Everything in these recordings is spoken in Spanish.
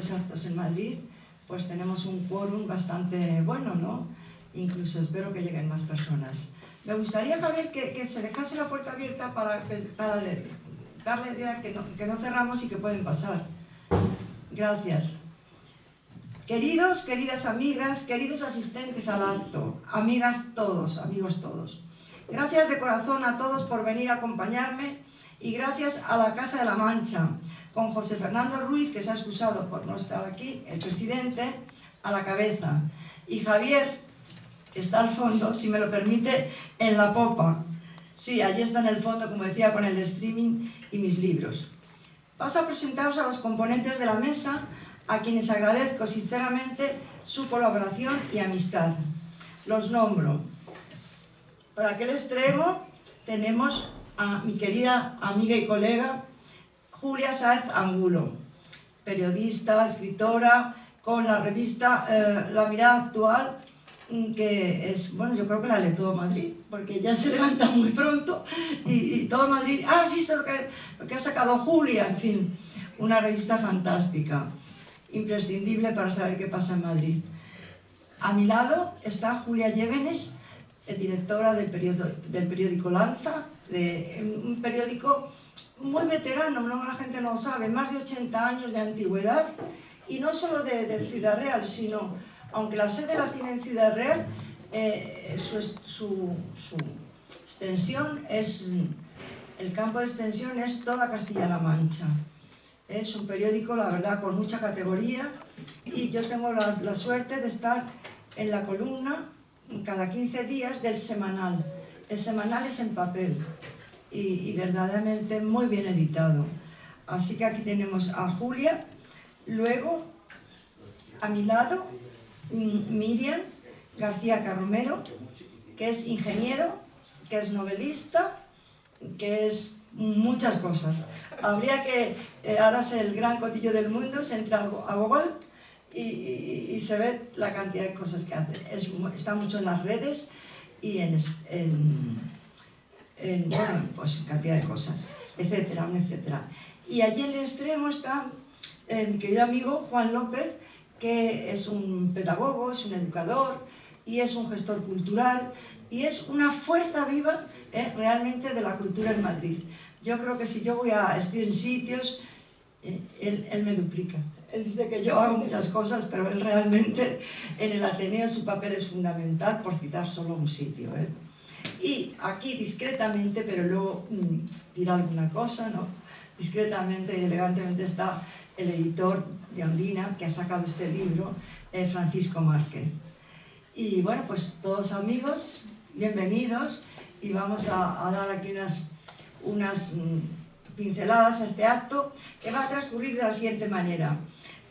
los actos en Madrid, pues tenemos un quórum bastante bueno, ¿no? Incluso espero que lleguen más personas. Me gustaría, Javier, que se dejase la puerta abierta para darle idea que no cerramos y que pueden pasar. Gracias. Queridos, queridas amigas, queridos asistentes al acto, amigas todos, amigos todos. Gracias de corazón a todos por venir a acompañarme y gracias a la Casa de la Mancha, con José Fernando Ruiz, que se ha excusado por no estar aquí, el presidente, a la cabeza. Y Javier está al fondo, si me lo permite, en la popa. Sí, allí está en el fondo, como decía, con el streaming y mis libros. Paso a presentaros a los componentes de la mesa, a quienes agradezco sinceramente su colaboración y amistad. Los nombro. Por aquel extremo tenemos a mi querida amiga y colega Julia Sáez Angulo, periodista, escritora, con la revista La Mirada Actual, que es, bueno, yo creo que la lee todo Madrid, porque ya se levanta muy pronto y todo Madrid, ¿has visto lo que ha sacado Julia? En fin, una revista fantástica, imprescindible para saber qué pasa en Madrid. A mi lado está Julia Llévenes, directora del periódico Lanza, un periódico muy veterano, la gente no lo sabe, más de 80 años de antigüedad, y no solo de Ciudad Real, sino, aunque la sede la tiene en Ciudad Real, su extensión es, el campo de extensión es toda Castilla-La Mancha. Es un periódico, la verdad, con mucha categoría, y yo tengo la suerte de estar en la columna cada 15 días del semanal. El semanal es en papel y verdaderamente muy bien editado. Así que aquí tenemos a Julia, luego a mi lado Miriam García Carromero, que es ingeniero, que es novelista, que es muchas cosas. Habría que, ahora es el gran cotillo del mundo, se entra a Google y se ve la cantidad de cosas que hace. Está mucho en las redes y bueno, pues cantidad de cosas, etcétera, etcétera. Y allí en el extremo está mi querido amigo Juan López, que es un pedagogo, es un educador y es un gestor cultural y es una fuerza viva realmente de la cultura en Madrid. Yo creo que si yo estoy en sitios, él me duplica. Él dice que yo hago muchas cosas, pero él realmente en el Ateneo su papel es fundamental, por citar solo un sitio. Y aquí discretamente, pero luego dirá alguna cosa, ¿no? Discretamente y elegantemente está el editor de Ondina, que ha sacado este libro, Francisco Márquez. Y bueno, pues todos amigos, bienvenidos, y vamos a dar aquí unas pinceladas a este acto que va a transcurrir de la siguiente manera.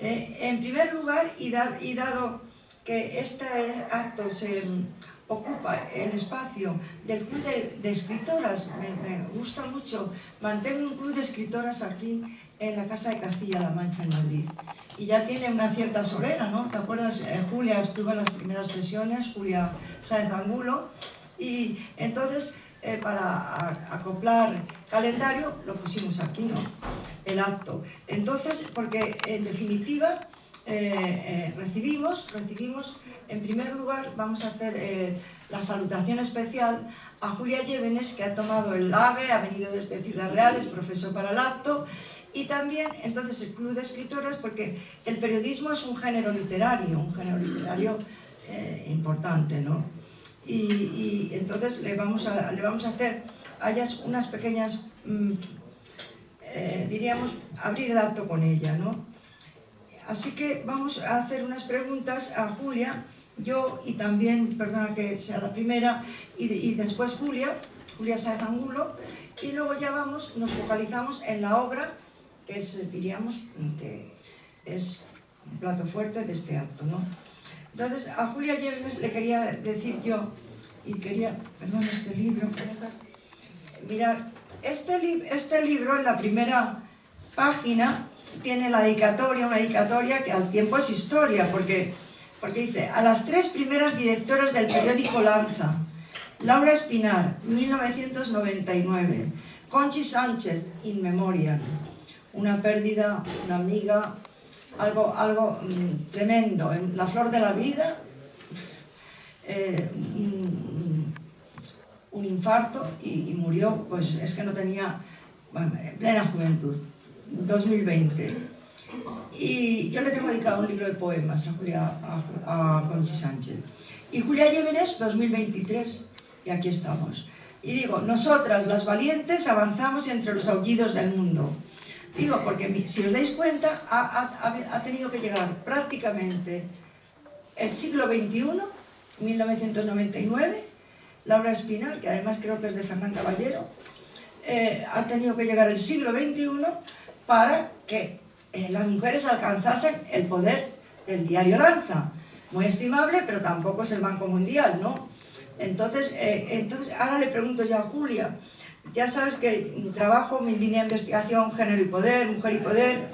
En primer lugar, y dado que este acto se ocupa el espacio del Club de Escritoras, me gusta mucho, mantengo un club de escritoras aquí en la Casa de Castilla-La Mancha en Madrid. Y ya tiene una cierta solera, ¿no? ¿Te acuerdas? Julia estuvo en las primeras sesiones, Julia Sáez Angulo, y entonces para acoplar calendario lo pusimos aquí, ¿no? El acto. Entonces, porque en definitiva recibimos, en primer lugar vamos a hacer la salutación especial a Julia Llévenes, que ha tomado el AVE, ha venido desde Ciudad Real, es profesor para el acto, y también entonces el Club de Escritoras, porque el periodismo es un género literario importante, ¿no? Y entonces le vamos a hacer a ellas unas pequeñas, diríamos, abrir el acto con ella, ¿no? Así que vamos a hacer unas preguntas a Julia, yo y también, perdona que sea la primera, y después Julia Sáez Angulo, y luego ya nos focalizamos en la obra, que es, diríamos, que es un plato fuerte de este acto, ¿no? Entonces, a Julia Llévenes le quería decir yo, y quería, perdón, este libro, mirar, este libro en la primera página tiene la dedicatoria, una dedicatoria que al tiempo es historia, porque dice, a las 3 primeras directoras del periódico Lanza, Laura Espinar, 1999, Conchi Sánchez, in memoriam, una pérdida, una amiga, algo tremendo, en la flor de la vida, un infarto y murió, pues es que no tenía, bueno, plena juventud, 2020. Y yo le tengo dedicado un libro de poemas a Conchi Sánchez. Y Julia Llévenes, 2023, y aquí estamos. Y digo, nosotras, las valientes, avanzamos entre los aullidos del mundo. Digo, porque si os dais cuenta, ha tenido que llegar prácticamente el siglo XXI, 1999, Laura Espinal, que además creo que es de Fernán Caballero, ha tenido que llegar el siglo XXI para que las mujeres alcanzasen el poder del diario Lanza. Muy estimable, pero tampoco es el Banco Mundial, ¿no? Entonces ahora le pregunto yo a Julia, ya sabes que trabajo mi línea de investigación Género y Poder, Mujer y Poder,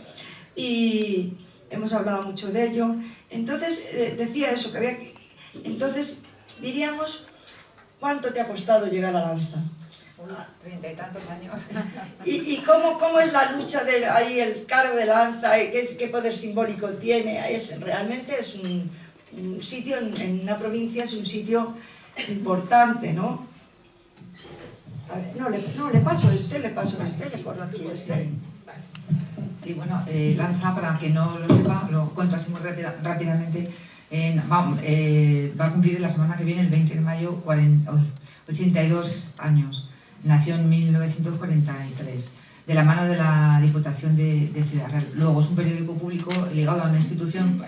y hemos hablado mucho de ello. Entonces decía eso, que había que... Entonces diríamos, ¿cuánto te ha costado llegar a Lanza? 30 y tantos años. ¿Y cómo es la lucha de ahí, el cargo de Lanza? ¿Qué poder simbólico tiene? Realmente es un sitio, en una provincia es un sitio importante, ¿no? A ver, no, le paso le corro aquí este. Sí, bueno, Lanza, para quien no lo sepa, lo cuento así muy rápidamente, va a cumplir la semana que viene, el 20 de mayo, 82 años. Nació en 1943, de la mano de la Diputación de Ciudad Real. Luego es un periódico público ligado a una institución,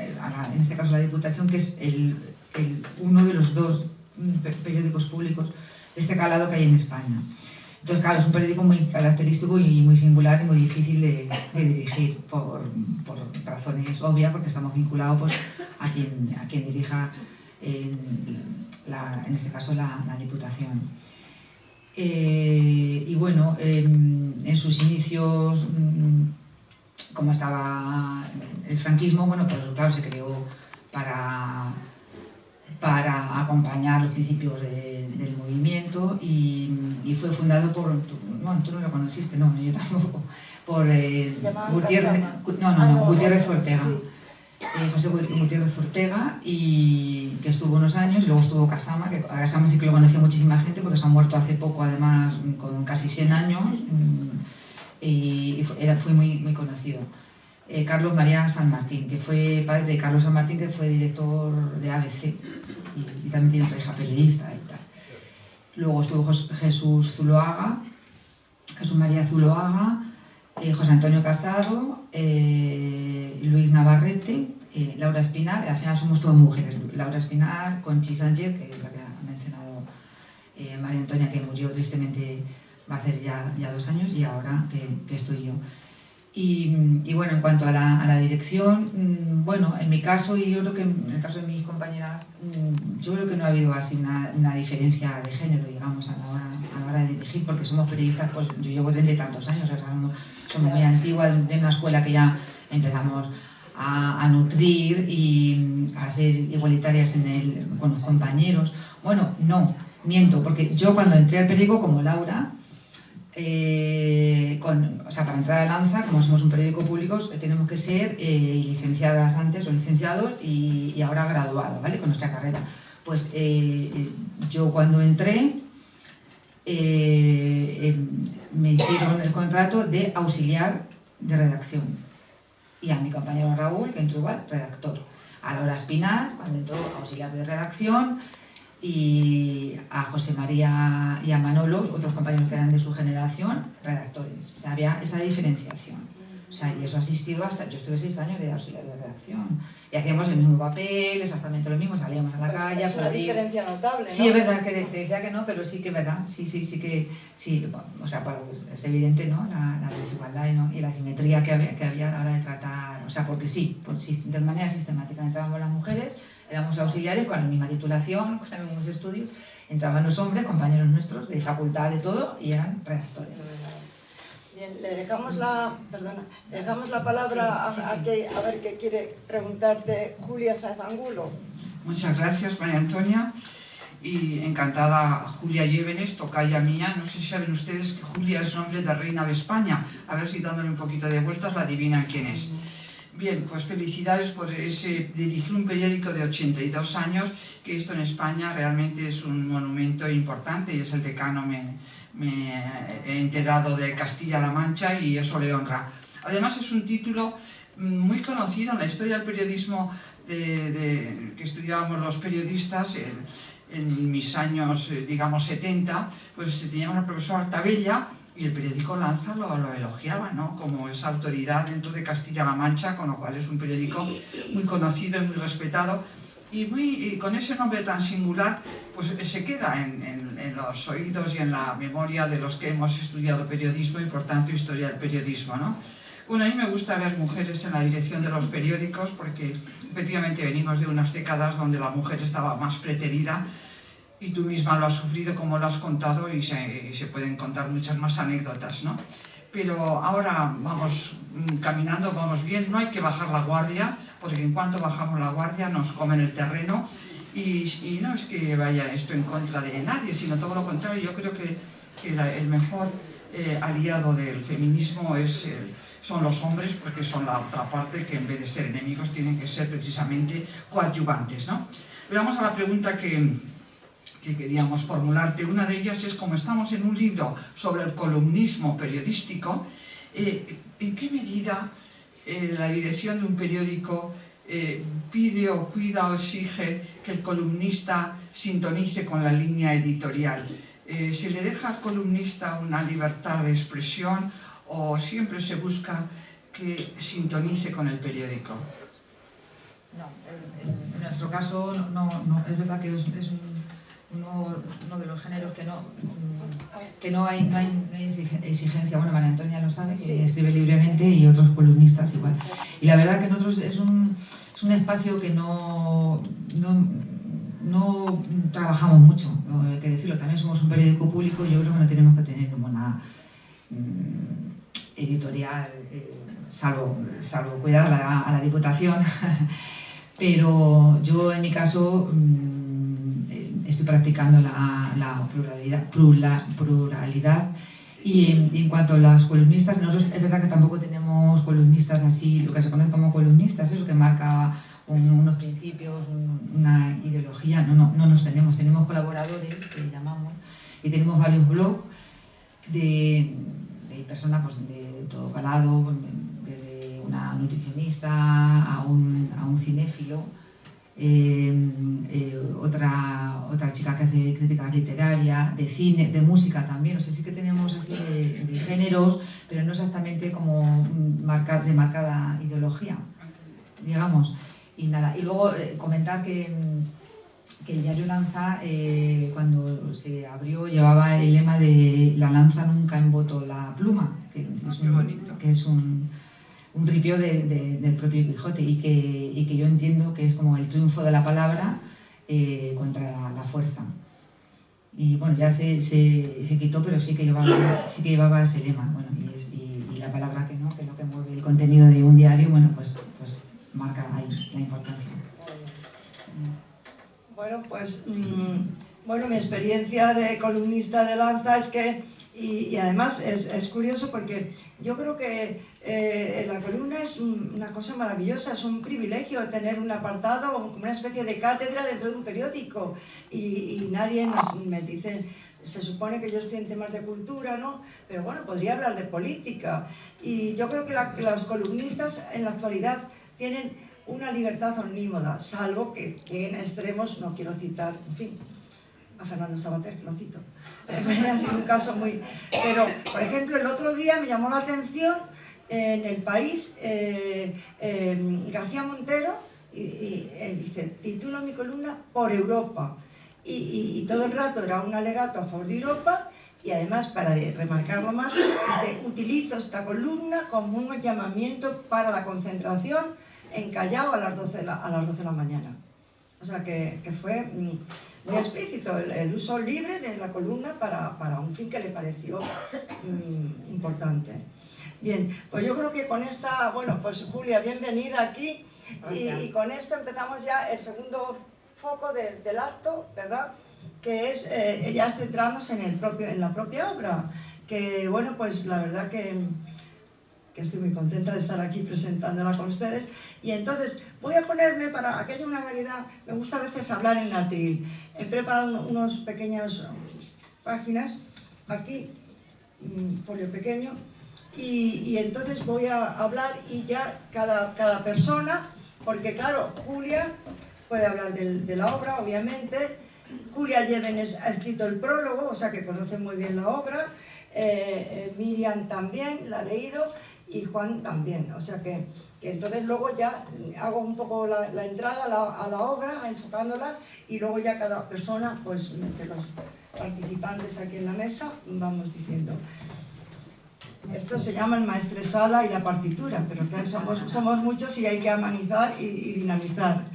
en este caso la Diputación, que es uno de los dos periódicos públicos de este calado que hay en España. Entonces, claro, es un periódico muy característico y muy singular y muy difícil de dirigir, por razones obvias, porque estamos vinculados pues, a quien dirija, en este caso, la Diputación. Y bueno, en sus inicios, como estaba el franquismo, bueno, pues claro, se creó para acompañar los principios del movimiento y fue fundado por, bueno, tú no lo conociste, no, yo tampoco, por Gutiérrez Ortega. Sí. José Gutiérrez Ortega, y que estuvo unos años, y luego estuvo Casama, que a Casama sí que lo conocía muchísima gente porque se ha muerto hace poco, además, con casi 100 años, y fue muy conocido. Carlos María San Martín, que fue padre de Carlos San Martín, que fue director de ABC, y también tiene otra hija periodista y tal. Luego estuvo Jesús María Zuloaga, José Antonio Casado, Luis Navarrete, Laura Espinal, al final somos todas mujeres, Laura Espinal, Conchi Sánchez, que es la que ha mencionado María Antonia, que murió tristemente, va a hacer ya 2 años, y ahora que estoy yo. Y bueno, en cuanto a la dirección, bueno, en mi caso, y yo creo que en el caso de mis compañeras, yo creo que no ha habido así una diferencia de género, digamos, a la hora de dirigir, porque somos periodistas, pues yo llevo 30 y tantos años, o sea, somos muy antiguas, de una escuela que ya empezamos a nutrir y a ser igualitarias con los compañeros. Bueno, no, miento, porque yo cuando entré al periódico, como Laura, o sea, para entrar a Lanza, como somos un periódico público, tenemos que ser licenciadas antes o licenciados y ahora graduados, ¿vale? Con nuestra carrera. Pues yo cuando entré me hicieron el contrato de auxiliar de redacción, y a mi compañero Raúl, que entró igual, redactor. A Laura Espinal, cuando entró, auxiliar de redacción, y a José María y a Manolo, otros compañeros que eran de su generación, redactores. O sea, había esa diferenciación. O sea, y eso ha asistido hasta... Yo estuve 6 años de auxiliar de redacción. Y hacíamos el mismo papel, exactamente lo mismo, salíamos a la calle... Es una diferencia notable, ¿no? Sí, es verdad, que te decía que no, pero sí que es verdad. Sí que... Sí, o sea, es evidente, ¿no? La desigualdad, ¿no? Y la simetría que había a la hora de tratar... O sea, porque sí, de manera sistemática entrábamos las mujeres, éramos auxiliares con la misma titulación, con los mismos estudios, entraban los hombres, compañeros nuestros, de facultad, de todo, y eran redactores. Bien, le dejamos la palabra a ver qué quiere preguntarte Julia Sáenz Angulo. Muchas gracias, María Antonia, y encantada Julia Llévenes, tocaya mía. No sé si saben ustedes que Julia es nombre de reina de España, a ver si dándole un poquito de vueltas la adivinan quién es. Bien, pues felicidades por dirigir un periódico de 82 años, que esto en España realmente es un monumento importante y es el decano, me he enterado, de Castilla-La Mancha, y eso le honra. Además es un título muy conocido en la historia del periodismo que estudiábamos los periodistas en mis años, digamos, 70, pues teníamos al profesor Artabella, y el periódico Lanza lo elogiaba, ¿no?, como esa autoridad dentro de Castilla-La Mancha, con lo cual es un periódico muy conocido y muy respetado, y con ese nombre tan singular, pues se queda en los oídos y en la memoria de los que hemos estudiado periodismo y por tanto historia del periodismo, ¿no? Bueno, a mí me gusta ver mujeres en la dirección de los periódicos, porque efectivamente venimos de unas décadas donde la mujer estaba más preterida, y tú misma lo has sufrido, como lo has contado, y se pueden contar muchas más anécdotas, ¿no? Pero ahora vamos caminando, vamos bien, no hay que bajar la guardia, porque en cuanto bajamos la guardia nos comen el terreno, y no es que vaya esto en contra de nadie, sino todo lo contrario. Yo creo que el mejor aliado del feminismo son los hombres, porque son la otra parte que en vez de ser enemigos tienen que ser precisamente coadyuvantes, ¿no? Pero vamos a la pregunta que queríamos formularte. Una de ellas es, como estamos en un libro sobre el columnismo periodístico, ¿en qué medida la dirección de un periódico pide o cuida o exige que el columnista sintonice con la línea editorial? ¿Se le deja al columnista una libertad de expresión o siempre se busca que sintonice con el periódico? No, en nuestro caso no, es verdad que es uno de los géneros que no hay exigencia. Bueno, María Antonia lo sabe, que escribe libremente, y otros columnistas igual. Y la verdad que nosotros es un espacio que no trabajamos mucho, hay que decirlo. También somos un periódico público y yo creo que no tenemos que tener ninguna editorial, salvo cuidar a la Diputación. Pero yo, en mi caso, estoy practicando la pluralidad. Y en cuanto a las columnistas, nosotros es verdad que tampoco tenemos columnistas así, lo que se conoce como columnistas, eso que marca unos principios, una ideología. No nos tenemos colaboradores, que llamamos, y tenemos varios blogs de personas, pues, de todo calado, desde una nutricionista a un cinéfilo, otra chica que hace crítica literaria, de cine, de música también. O sea, sí que tenemos así de géneros, pero no exactamente como de marcada ideología, digamos. Y nada, y luego comentar que el diario Lanza, cuando se abrió, llevaba el lema de "la lanza nunca embotó la pluma", que es un ripio del propio Quijote, y que yo entiendo que es como el triunfo de la palabra contra la fuerza. Y bueno, ya se quitó, pero sí que llevaba ese lema. Bueno, y la palabra que es lo que mueve el contenido de un diario, bueno, pues marca ahí la importancia. Bueno, pues mi experiencia de columnista de Lanza es que, y además es curioso, porque yo creo que la columna es una cosa maravillosa, es un privilegio tener un apartado, como una especie de cátedra dentro de un periódico, y nadie me dice, se supone que yo estoy en temas de cultura, ¿no? Pero bueno, podría hablar de política, y yo creo que los columnistas en la actualidad tienen una libertad omnímoda, salvo que lleguen a extremos. No quiero citar, en fin, a Fernando Savater, que lo cito. Ha sido un caso muy... Pero, por ejemplo, el otro día me llamó la atención en El País, García Montero, y dice, titulo mi columna "Por Europa", y todo el rato era un alegato a favor de Europa, y además, para remarcarlo más, dice, utilizo esta columna como un llamamiento para la concentración en Callao a las 12 de la mañana. O sea que fue muy explícito el uso libre de la columna para un fin que le pareció importante. Bien, pues yo creo que con esta, bueno, pues Julia, bienvenida aquí, y con esto empezamos ya el segundo foco del acto, ¿verdad? Que es ya centrarnos en la propia obra, que bueno, pues la verdad que que estoy muy contenta de estar aquí presentándola con ustedes. Y entonces voy a ponerme, para que haya una variedad, me gusta a veces hablar en atril. He preparado unos pequeñas páginas, aquí, folio pequeño, y entonces voy a hablar y ya cada persona, porque claro, Julia puede hablar de la obra, obviamente. Julia Llévenes ha escrito el prólogo, o sea que conoce muy bien la obra. Miriam también la ha leído y Juan también, o sea que entonces luego ya hago un poco la entrada a la obra, enfocándola, y luego ya cada persona, pues de los participantes aquí en la mesa, vamos diciendo. Esto se llama el maestresala y la partitura, pero claro, somos muchos y hay que amenizar y dinamizar.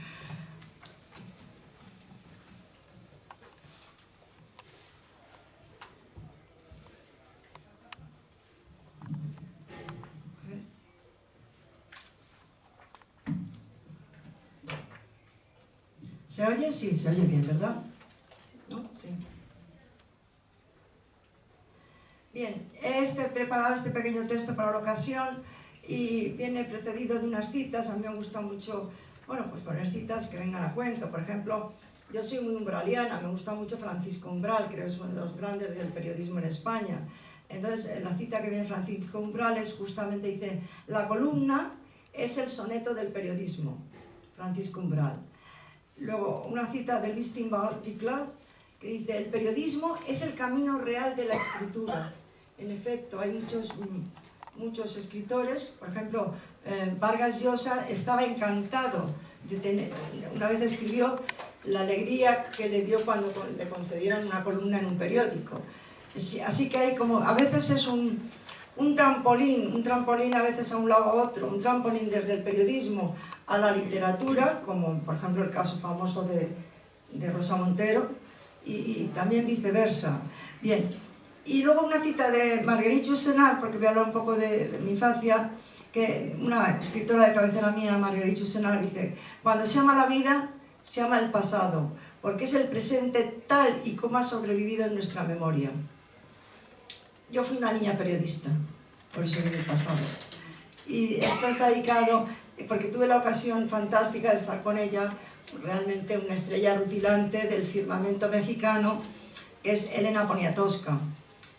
¿Se oye? Sí, se oye bien, ¿verdad? ¿No? Sí. Bien, he preparado este pequeño texto para la ocasión y viene precedido de unas citas. A mí me gusta mucho, bueno, pues poner citas que vengan a cuento. Por ejemplo, yo soy muy umbraliana, me gusta mucho Francisco Umbral, creo que es uno de los grandes del periodismo en España. Entonces, la cita que viene de Francisco Umbral es justamente, dice, la columna es el soneto del periodismo, Francisco Umbral. Luego, una cita de Luis Timbaud-Ticlat, que dice, el periodismo es el camino real de la escritura. En efecto, hay muchos escritores, por ejemplo, Vargas Llosa estaba encantado de tener, una vez escribió la alegría que le dio cuando le concedieron una columna en un periódico. Así que hay como, a veces es un trampolín a veces a un lado a otro, un trampolín desde el periodismo a la literatura, como por ejemplo el caso famoso de Rosa Montero, y también viceversa. Bien, y luego una cita de Marguerite Yourcenar, porque voy a hablar un poco de mi infancia, que una escritora de cabecera mía, Marguerite Yourcenar, dice, cuando se ama la vida, se ama el pasado, porque es el presente tal y como ha sobrevivido en nuestra memoria. Yo fui una niña periodista, por eso viene el pasado. Y esto está dedicado, porque tuve la ocasión fantástica de estar con ella, realmente una estrella rutilante del firmamento mexicano, que es Elena Poniatowska.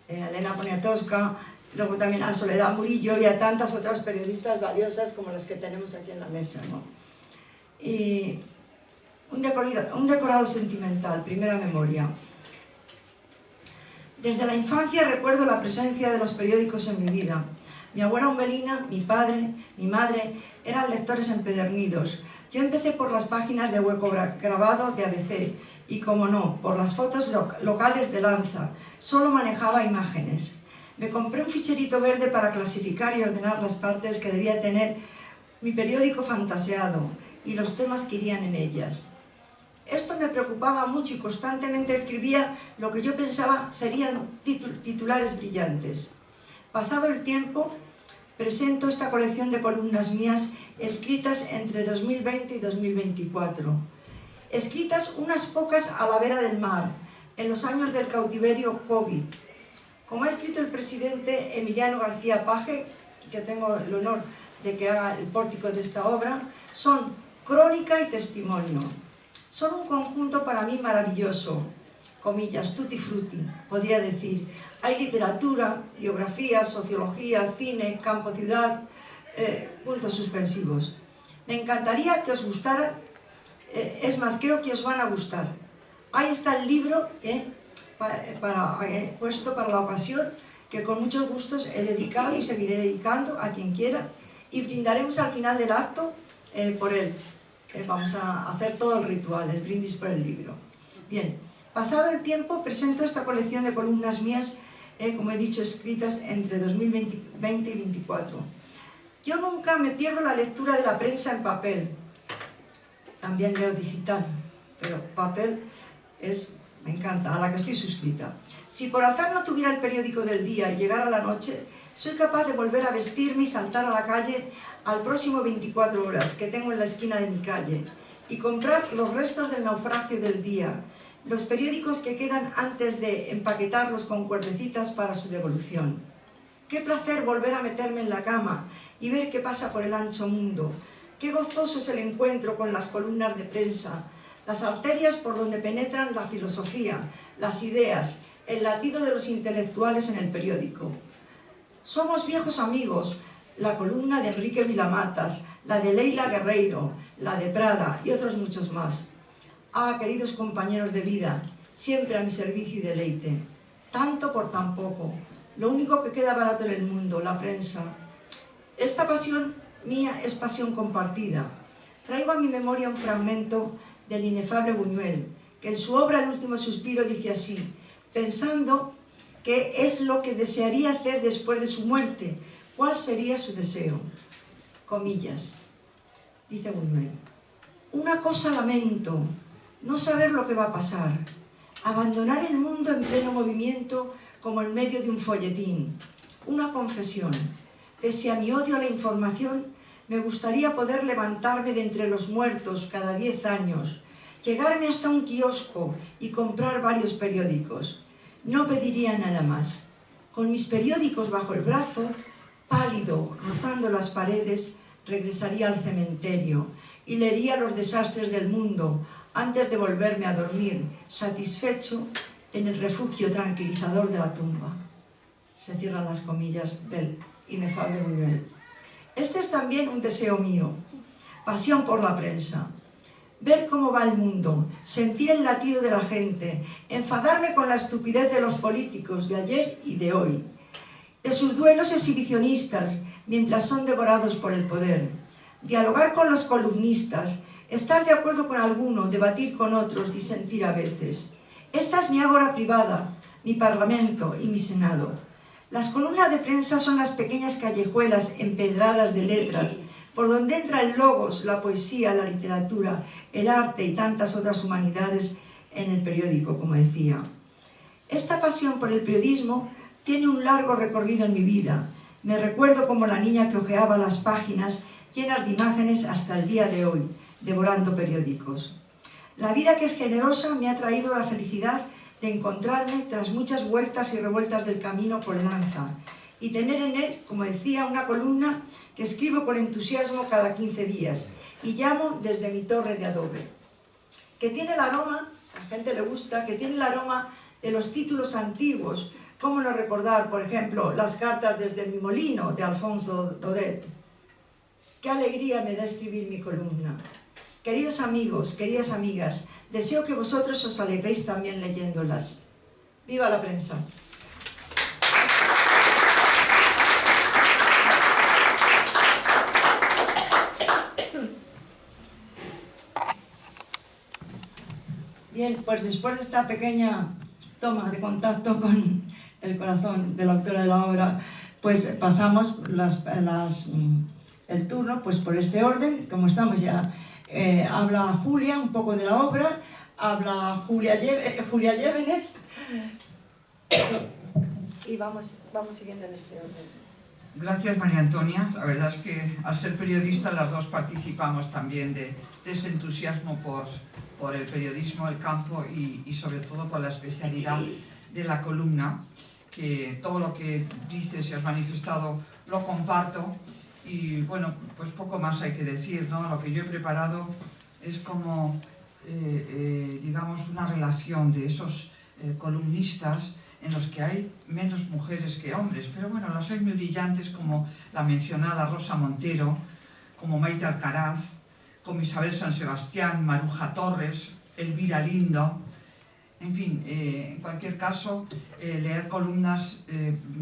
Elena Poniatowska, luego también a Soledad Murillo y a tantas otras periodistas valiosas como las que tenemos aquí en la mesa, ¿no? Y un decorado sentimental, primera memoria. Desde la infancia recuerdo la presencia de los periódicos en mi vida. Mi abuela Umbelina, mi padre, mi madre eran lectores empedernidos. Yo empecé por las páginas de hueco grabado de ABC y, como no, por las fotos locales de Lanza. Solo manejaba imágenes. Me compré un ficherito verde para clasificar y ordenar las partes que debía tener mi periódico fantaseado y los temas que irían en ellas. Esto me preocupaba mucho y constantemente escribía lo que yo pensaba serían titulares brillantes. Pasado el tiempo, presento esta colección de columnas mías escritas entre 2020 y 2024. Escritas unas pocas a la vera del mar, en los años del cautiverio COVID. Como ha escrito el presidente Emiliano García Paje, que tengo el honor de que haga el pórtico de esta obra, son crónica y testimonio. Son un conjunto para mí maravilloso, comillas, tutti frutti, podría decir. Hay literatura, biografía, sociología, cine, campo-ciudad, puntos suspensivos. Me encantaría que os gustara, es más, creo que os van a gustar. Ahí está el libro puesto para la ocasión, que con muchos gustos he dedicado y seguiré dedicando a quien quiera, y brindaremos al final del acto por él. Vamos a hacer todo el ritual, el brindis por el libro. Bien, pasado el tiempo, presento esta colección de columnas mías, como he dicho, escritas entre 2020 y 2024. Yo nunca me pierdo la lectura de la prensa en papel. También leo digital, pero papel me encanta, a la que estoy suscrita. Si por azar no tuviera el periódico del día y llegara la noche, soy capaz de volver a vestirme y saltar a la calle al próximo 24 horas que tengo en la esquina de mi calle y comprar los restos del naufragio del día, los periódicos que quedan antes de empaquetarlos con cuerdecitas para su devolución. Qué placer volver a meterme en la cama y ver qué pasa por el ancho mundo. Qué gozoso es el encuentro con las columnas de prensa, las arterias por donde penetran la filosofía, las ideas, el latido de los intelectuales en el periódico. Somos viejos amigos, la columna de Enrique Vilamatas, la de Leila Guerreiro, la de Prada y otros muchos más. Ah, queridos compañeros de vida, siempre a mi servicio y deleite. Tanto por tan poco, lo único que queda barato en el mundo, la prensa. Esta pasión mía es pasión compartida. Traigo a mi memoria un fragmento del inefable Buñuel, que en su obra El último suspiro dice así, pensando qué es lo que desearía hacer después de su muerte, cuál sería su deseo. Comillas, dice Buñuel, una cosa lamento, no saber lo que va a pasar, abandonar el mundo en pleno movimiento como en medio de un folletín. Una confesión, pese a mi odio a la información, me gustaría poder levantarme de entre los muertos cada 10 años, llegarme hasta un kiosco y comprar varios periódicos. No pediría nada más. Con mis periódicos bajo el brazo, pálido, rozando las paredes, regresaría al cementerio y leería los desastres del mundo antes de volverme a dormir, satisfecho en el refugio tranquilizador de la tumba. Se cierran las comillas del inefable Buñuel. Este es también un deseo mío, pasión por la prensa. Ver cómo va el mundo, sentir el latido de la gente, enfadarme con la estupidez de los políticos de ayer y de hoy, de sus duelos exhibicionistas mientras son devorados por el poder, dialogar con los columnistas, estar de acuerdo con alguno, debatir con otros, disentir a veces. Esta es mi ágora privada, mi parlamento y mi senado. Las columnas de prensa son las pequeñas callejuelas empedradas de letras, por donde entra el logos, la poesía, la literatura, el arte y tantas otras humanidades en el periódico, como decía. Esta pasión por el periodismo tiene un largo recorrido en mi vida. Me recuerdo como la niña que hojeaba las páginas llenas de imágenes hasta el día de hoy, devorando periódicos. La vida que es generosa me ha traído la felicidad de encontrarme tras muchas vueltas y revueltas del camino con Lanza y tener en él, como decía, una columna que escribo con entusiasmo cada 15 días y llamo desde mi torre de adobe, que tiene el aroma, a la gente le gusta, que tiene el aroma de los títulos antiguos. ¿Cómo no recordar, por ejemplo, las cartas desde mi molino de Alfonso Daudet? Qué alegría me da escribir mi columna. Queridos amigos, queridas amigas, deseo que vosotros os alegréis también leyéndolas. ¡Viva la prensa! Bien, pues después de esta pequeña toma de contacto con el corazón de la autora de la obra, pues pasamos el turno pues por este orden, como estamos ya. Habla Julia un poco de la obra, habla Julia Llévenes y vamos siguiendo en este orden. Gracias, María Antonia. La verdad es que al ser periodistas las dos participamos también de ese entusiasmo por el periodismo, el campo y sobre todo por la especialidad de la columna, que todo lo que dices y has manifestado lo comparto. Y bueno, pues poco más hay que decir, ¿no? Lo que yo he preparado es como, digamos, una relación de esos columnistas en los que hay menos mujeres que hombres, pero bueno, las hay muy brillantes, como la mencionada Rosa Montero, como Maite Alcaraz, como Isabel San Sebastián, Maruja Torres, Elvira Lindo. En fin, en cualquier caso, leer columnas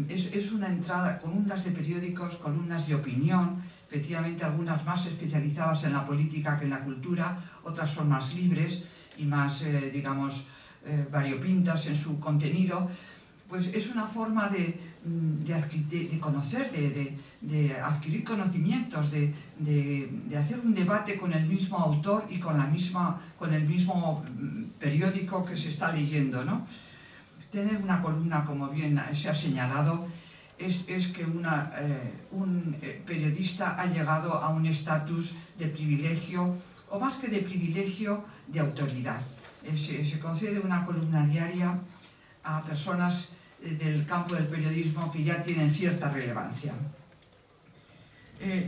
es una entrada, columnas de periódicos, columnas de opinión, efectivamente algunas más especializadas en la política que en la cultura, otras son más libres y más, digamos, variopintas en su contenido. Pues es una forma de conocer, de adquirir conocimientos, de hacer un debate con el mismo autor y con el mismo periódico que se está leyendo, ¿no? Tener una columna, como bien se ha señalado, es que un periodista ha llegado a un estatus de privilegio, o más que de privilegio, de autoridad. Se concede una columna diaria a personas del campo del periodismo que ya tienen cierta relevancia.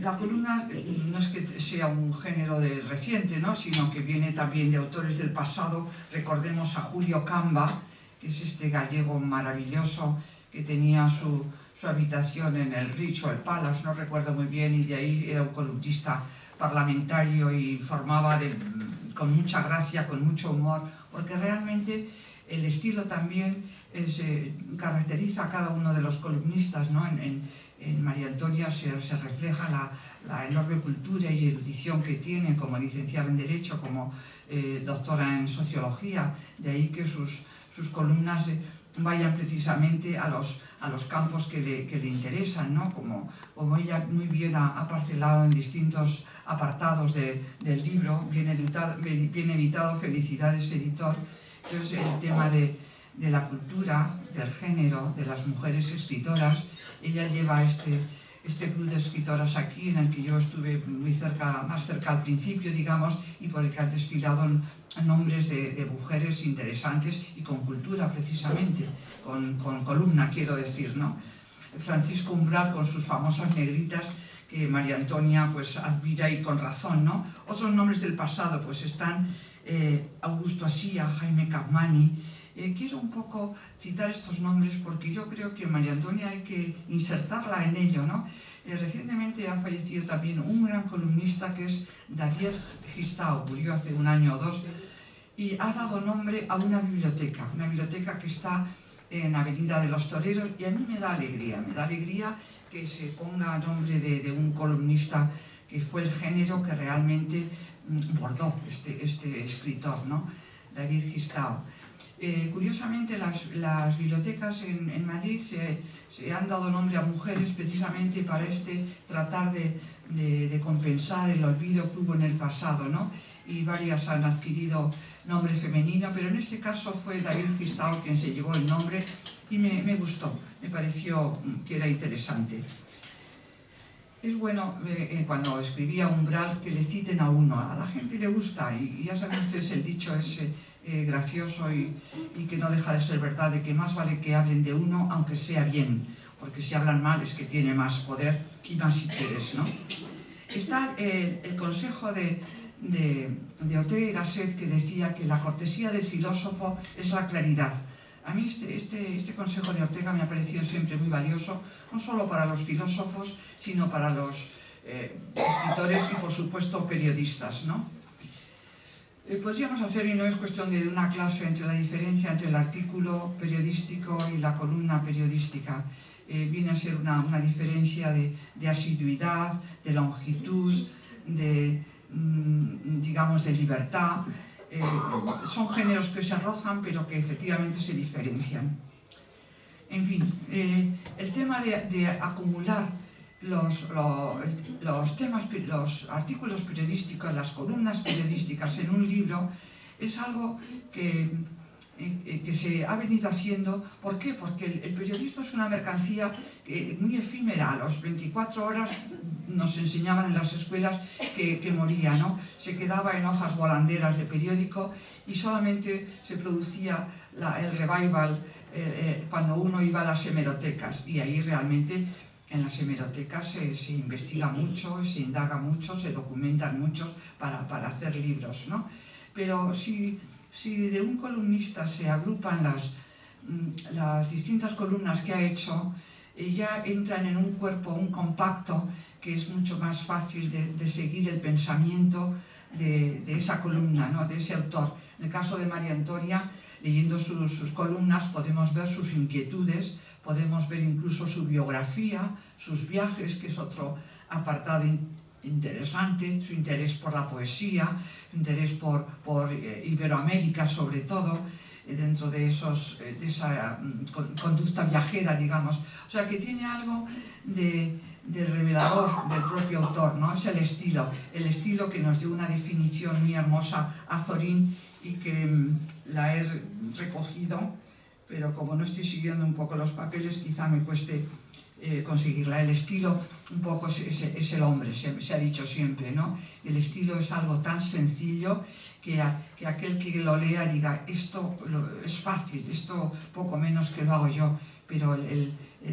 La columna no es que sea un género reciente, ¿no?, sino que viene también de autores del pasado. Recordemos a Julio Camba, que es este gallego maravilloso que tenía su habitación en el Rich o el Palace, no recuerdo muy bien, y de ahí era un columnista parlamentario y informaba con mucha gracia, con mucho humor, porque realmente el estilo también caracteriza a cada uno de los columnistas, ¿no? En María Antonia se refleja la enorme cultura y erudición que tiene como licenciada en Derecho, como doctora en Sociología, de ahí que sus columnas vayan precisamente a los campos que le interesan, ¿no? Como ella muy bien ha parcelado en distintos apartados del libro, bien editado, felicidades editor. Entonces el tema de la cultura, del género, de las mujeres escritoras, ella lleva este club de escritoras aquí, en el que yo estuve más cerca al principio, digamos, y por el que han desfilado nombres de mujeres interesantes y con cultura, precisamente, con columna, quiero decir, ¿no? Francisco Umbral, con sus famosas negritas, que María Antonia pues admira, y con razón, ¿no? Otros nombres del pasado pues están Augusto Asía, Jaime Capmany. Quiero un poco citar estos nombres porque yo creo que María Antonia hay que insertarla en ello, ¿no? Recientemente ha fallecido también un gran columnista que es David Gistau, murió hace un año o dos, y ha dado nombre a una biblioteca que está en Avenida de los Toreros, y a mí me da alegría que se ponga a nombre de un columnista que fue el género que realmente bordó este escritor, ¿no? David Gistau. Curiosamente, las bibliotecas en Madrid se han dado nombre a mujeres precisamente para tratar de compensar el olvido que hubo en el pasado, ¿no? Y varias han adquirido nombre femenino, pero en este caso fue David Gistau quien se llevó el nombre, y me gustó, me pareció que era interesante. Es bueno, cuando escribía Umbral, que le citen a uno. A la gente le gusta, y ya saben ustedes el dicho ese gracioso y que no deja de ser verdad, de que más vale que hablen de uno, aunque sea bien, porque si hablan mal es que tiene más poder y más interés, ¿no? Está el consejo de Ortega y Gasset, que decía que la cortesía del filósofo es la claridad. A mí este consejo de Ortega me ha parecido siempre muy valioso, no solo para los filósofos, sino para los escritores y, por supuesto, periodistas, ¿no? Podríamos hacer, y no es cuestión de una clase, entre la diferencia entre el artículo periodístico y la columna periodística. Viene a ser una diferencia de asiduidad, de longitud, digamos, de libertad. Son géneros que se rozan, pero que efectivamente se diferencian. En fin, el tema de acumular los artículos periodísticos, las columnas periodísticas en un libro, es algo que se ha venido haciendo. ¿Por qué? Porque el periodismo es una mercancía muy efímera. A las 24 horas nos enseñaban en las escuelas que moría, ¿no? Se quedaba en hojas volanderas de periódico, y solamente se producía el revival cuando uno iba a las hemerotecas, y ahí realmente en las hemerotecas se investiga mucho, se indaga mucho, se documentan muchos para hacer libros, ¿no? Pero si de un columnista se agrupan las distintas columnas que ha hecho, ya entran en un cuerpo, un compacto, que es mucho más fácil de seguir el pensamiento de esa columna, ¿no? De ese autor. En el caso de María Antonia, leyendo sus columnas, podemos ver sus inquietudes, podemos ver incluso su biografía, sus viajes, que es otro apartado interesante, su interés por la poesía, su interés por Iberoamérica sobre todo, dentro de esa conducta viajera, digamos. O sea, que tiene algo de revelador del propio autor, ¿no? Es el estilo que nos dio una definición muy hermosa Azorín, y que la he recogido, pero como no estoy siguiendo un poco los papeles, quizá me cueste conseguirla. El estilo un poco es el hombre, se ha dicho siempre, ¿no? El estilo es algo tan sencillo que aquel que lo lea diga, esto es fácil, esto poco menos que lo hago yo, pero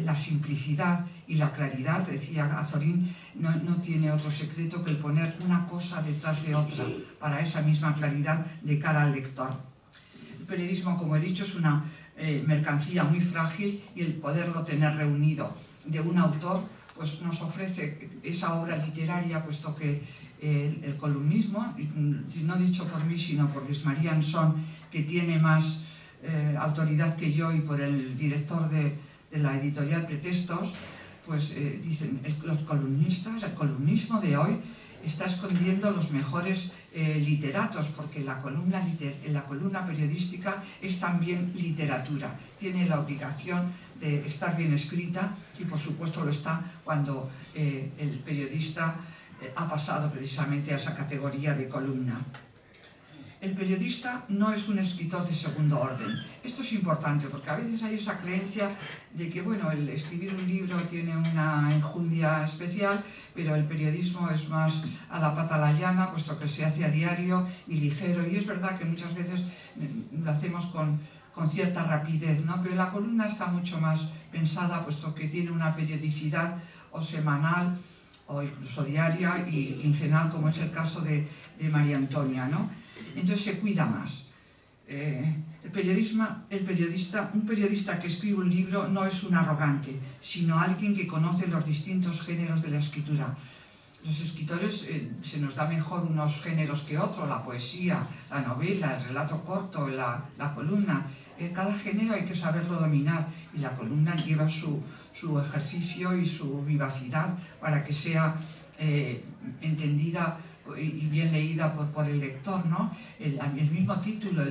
la simplicidad y la claridad, decía Azorín, no tiene otro secreto que el poner una cosa detrás de otra para esa misma claridad de cara al lector. El periodismo, como he dicho, es una mercancía muy frágil y el poderlo tener reunido de un autor pues nos ofrece esa obra literaria, puesto que el columnismo, no dicho por mí sino por Luis María Ansón, que tiene más autoridad que yo, y por el director de la editorial Pretextos, pues dicen, los columnistas, el columnismo de hoy está escondiendo los mejores literatos, porque la columna periodística es también literatura, tiene la obligación de estar bien escrita, y por supuesto lo está cuando el periodista ha pasado precisamente a esa categoría de columna. El periodista no es un escritor de segundo orden. Esto es importante porque a veces hay esa creencia de que, bueno, el escribir un libro tiene una enjundia especial, pero el periodismo es más a la pata a la llana, puesto que se hace a diario y ligero, y es verdad que muchas veces lo hacemos con cierta rapidez, ¿no? Pero la columna está mucho más pensada, puesto que tiene una periodicidad o semanal o incluso diaria y quincenal, como es el caso de María Antonia, ¿no? Entonces se cuida más. Un periodista que escribe un libro no es un arrogante, sino alguien que conoce los distintos géneros de la escritura. Los escritores se nos da mejor unos géneros que otros, la poesía, la novela, el relato corto, la columna. Cada género hay que saberlo dominar, y la columna lleva su ejercicio y su vivacidad para que sea entendida y bien leída por el lector, ¿no? El mismo título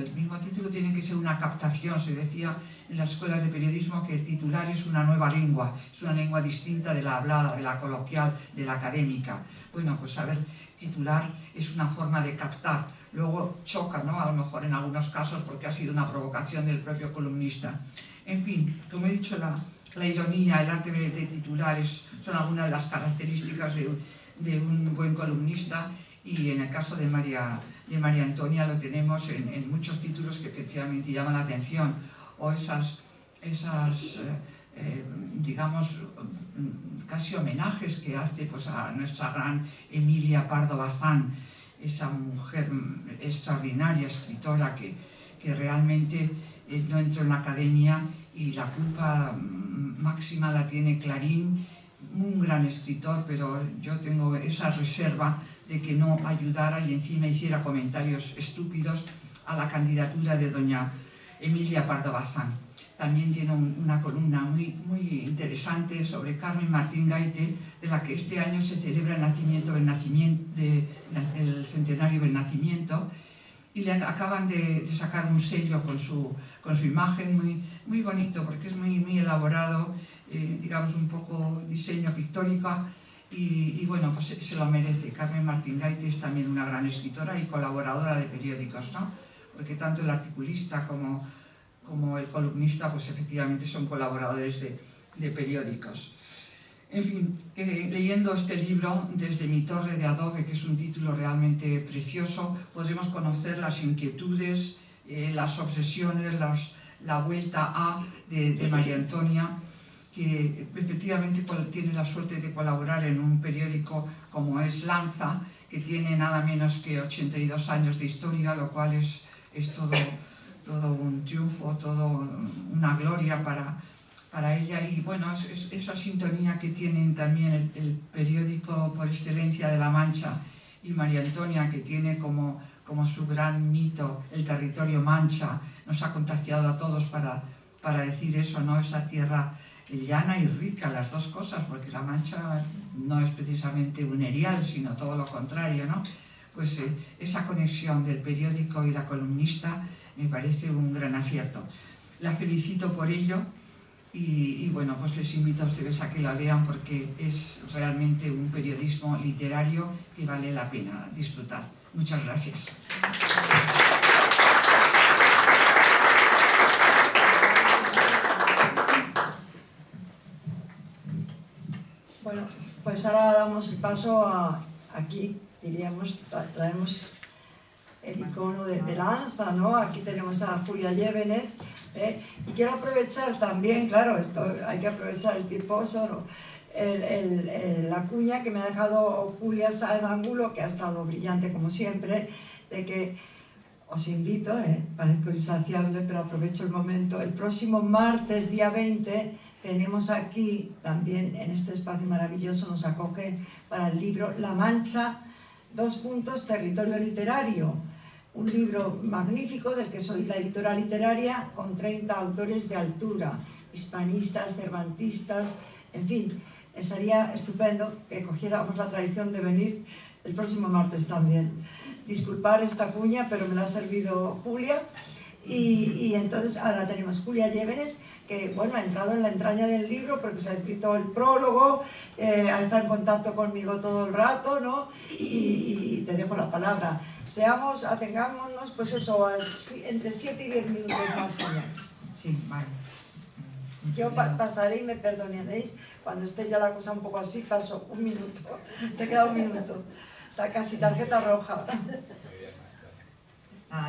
tiene que ser una captación. Se decía en las escuelas de periodismo que el titular es una nueva lengua, es una lengua distinta de la hablada, de la coloquial, de la académica. Bueno, pues saber titular es una forma de captar. Luego choca, ¿no? A lo mejor en algunos casos porque ha sido una provocación del propio columnista. En fin, como he dicho, la ironía, el arte de titular son algunas de las características de un buen columnista, y en el caso de María Antonia lo tenemos en muchos títulos que efectivamente llaman la atención, o esas digamos, casi homenajes que hace pues, a nuestra gran Emilia Pardo Bazán, esa mujer extraordinaria, escritora, que realmente no entró en la academia, y la culpa máxima la tiene Clarín, un gran escritor, pero yo tengo esa reserva de que no ayudara y encima hiciera comentarios estúpidos a la candidatura de doña Emilia Pardo Bazán. También tiene una columna muy interesante sobre Carmen Martín Gaite, de la que este año se celebra el centenario del nacimiento, y le acaban de sacar un sello con su imagen muy bonito, porque es muy elaborado, digamos un poco diseño pictórico, y bueno, pues se lo merece. Carmen Martín Gaite es también una gran escritora y colaboradora de periódicos, ¿no? Porque tanto el articulista como el columnista, pues efectivamente son colaboradores de periódicos. En fin, leyendo este libro desde mi torre de adobe, que es un título realmente precioso, podremos conocer las inquietudes, las obsesiones, la vuelta a de María Antonia, que efectivamente tiene la suerte de colaborar en un periódico como es Lanza, que tiene nada menos que 82 años de historia, lo cual es todo un triunfo, todo una gloria para ella. Y bueno, es esa sintonía que tienen también el periódico por excelencia de La Mancha y María Antonia, que tiene como su gran mito el territorio Mancha. Nos ha contagiado a todos para decir eso, ¿no? Esa tierra llana y rica, las dos cosas, porque La Mancha no es precisamente un erial, sino todo lo contrario, ¿no? Pues esa conexión del periódico y la columnista me parece un gran acierto. La felicito por ello y bueno, pues les invito a ustedes a que la lean, porque es realmente un periodismo literario que vale la pena disfrutar. Muchas gracias. Bueno, pues ahora damos el paso aquí, diríamos, traemos el icono de Lanza, ¿no? Aquí tenemos a Julia Llévenes, y quiero aprovechar también, claro, esto hay que aprovechar el tiempo solo, la cuña que me ha dejado Julia Sáez Angulo, que ha estado brillante como siempre, de que os invito, parezco insaciable, pero aprovecho el momento, el próximo martes, día 20, tenemos aquí, también en este espacio maravilloso, nos acogen para el libro La Mancha, territorio literario, un libro magnífico del que soy la editora literaria, con 30 autores de altura, hispanistas, cervantistas, en fin, sería estupendo que cogiéramos la tradición de venir el próximo martes también. Disculpar esta cuña, pero me la ha servido Julia, y entonces ahora tenemos Julia Llévenes, que bueno, ha entrado en la entraña del libro porque se ha escrito el prólogo, ha estado en contacto conmigo todo el rato, ¿no? Y te dejo la palabra. Atengámonos, pues eso, entre 7 y 10 minutos más. Sí, vale. Yo pasaré y me perdonaréis, cuando esté ya la cosa un poco así, paso un minuto, te queda un minuto, está casi tarjeta roja.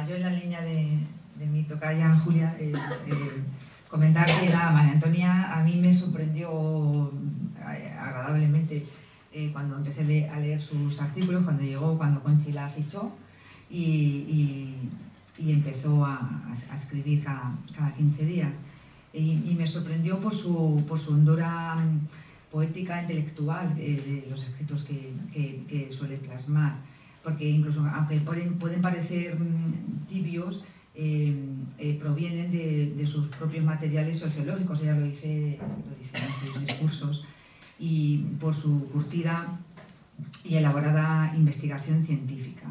Yo en la línea de mi tocaya Julia, comentar que María Antonia a mí me sorprendió agradablemente cuando empecé a leer sus artículos, cuando Conchi la fichó y empezó a escribir cada 15 días. Y me sorprendió por su hondura poética intelectual de los escritos que suele plasmar, porque incluso aunque pueden parecer tibios, provienen de sus propios materiales sociológicos, ella lo dice en sus discursos, y por su curtida y elaborada investigación científica,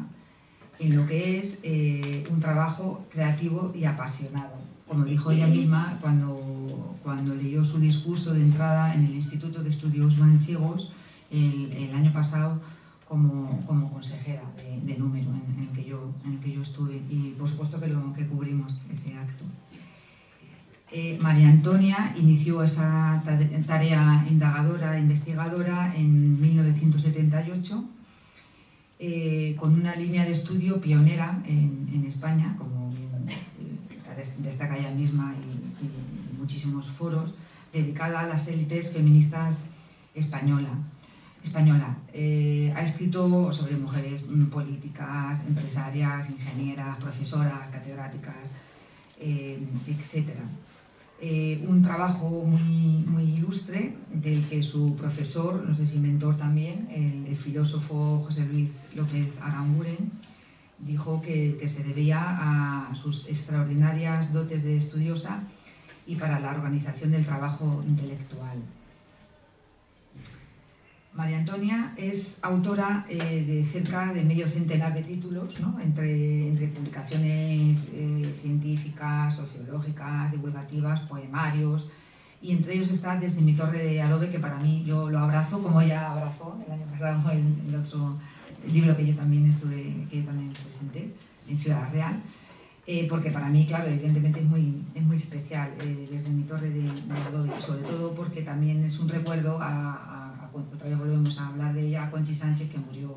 en lo que es un trabajo creativo y apasionado. Como dijo ella misma cuando leyó su discurso de entrada en el Instituto de Estudios Manchegos el año pasado como consejera de número en el que yo estuve, y por supuesto que cubrimos ese acto. María Antonia inició esta tarea indagadora, investigadora en 1978 con una línea de estudio pionera en España, como destaca ella misma y muchísimos foros, dedicada a las élites feministas españolas. Ha escrito sobre mujeres políticas, empresarias, ingenieras, profesoras, catedráticas, etc. Un trabajo muy ilustre del que su profesor, no sé si mentor también, el filósofo José Luis López Aranguren, dijo que se debía a sus extraordinarias dotes de estudiosa y para la organización del trabajo intelectual. María Antonia es autora de cerca de medio centenar de títulos, ¿no? entre publicaciones científicas, sociológicas, divulgativas, poemarios, y entre ellos está Desde mi torre de adobe, que para mí yo lo abrazo, como ella abrazó el año pasado el otro libro que yo también presenté en Ciudad Real, porque para mí, claro, evidentemente es muy especial Desde mi torre de adobe, sobre todo porque también es un recuerdo otra vez volvemos a hablar de ella, a Conchi Sánchez, que murió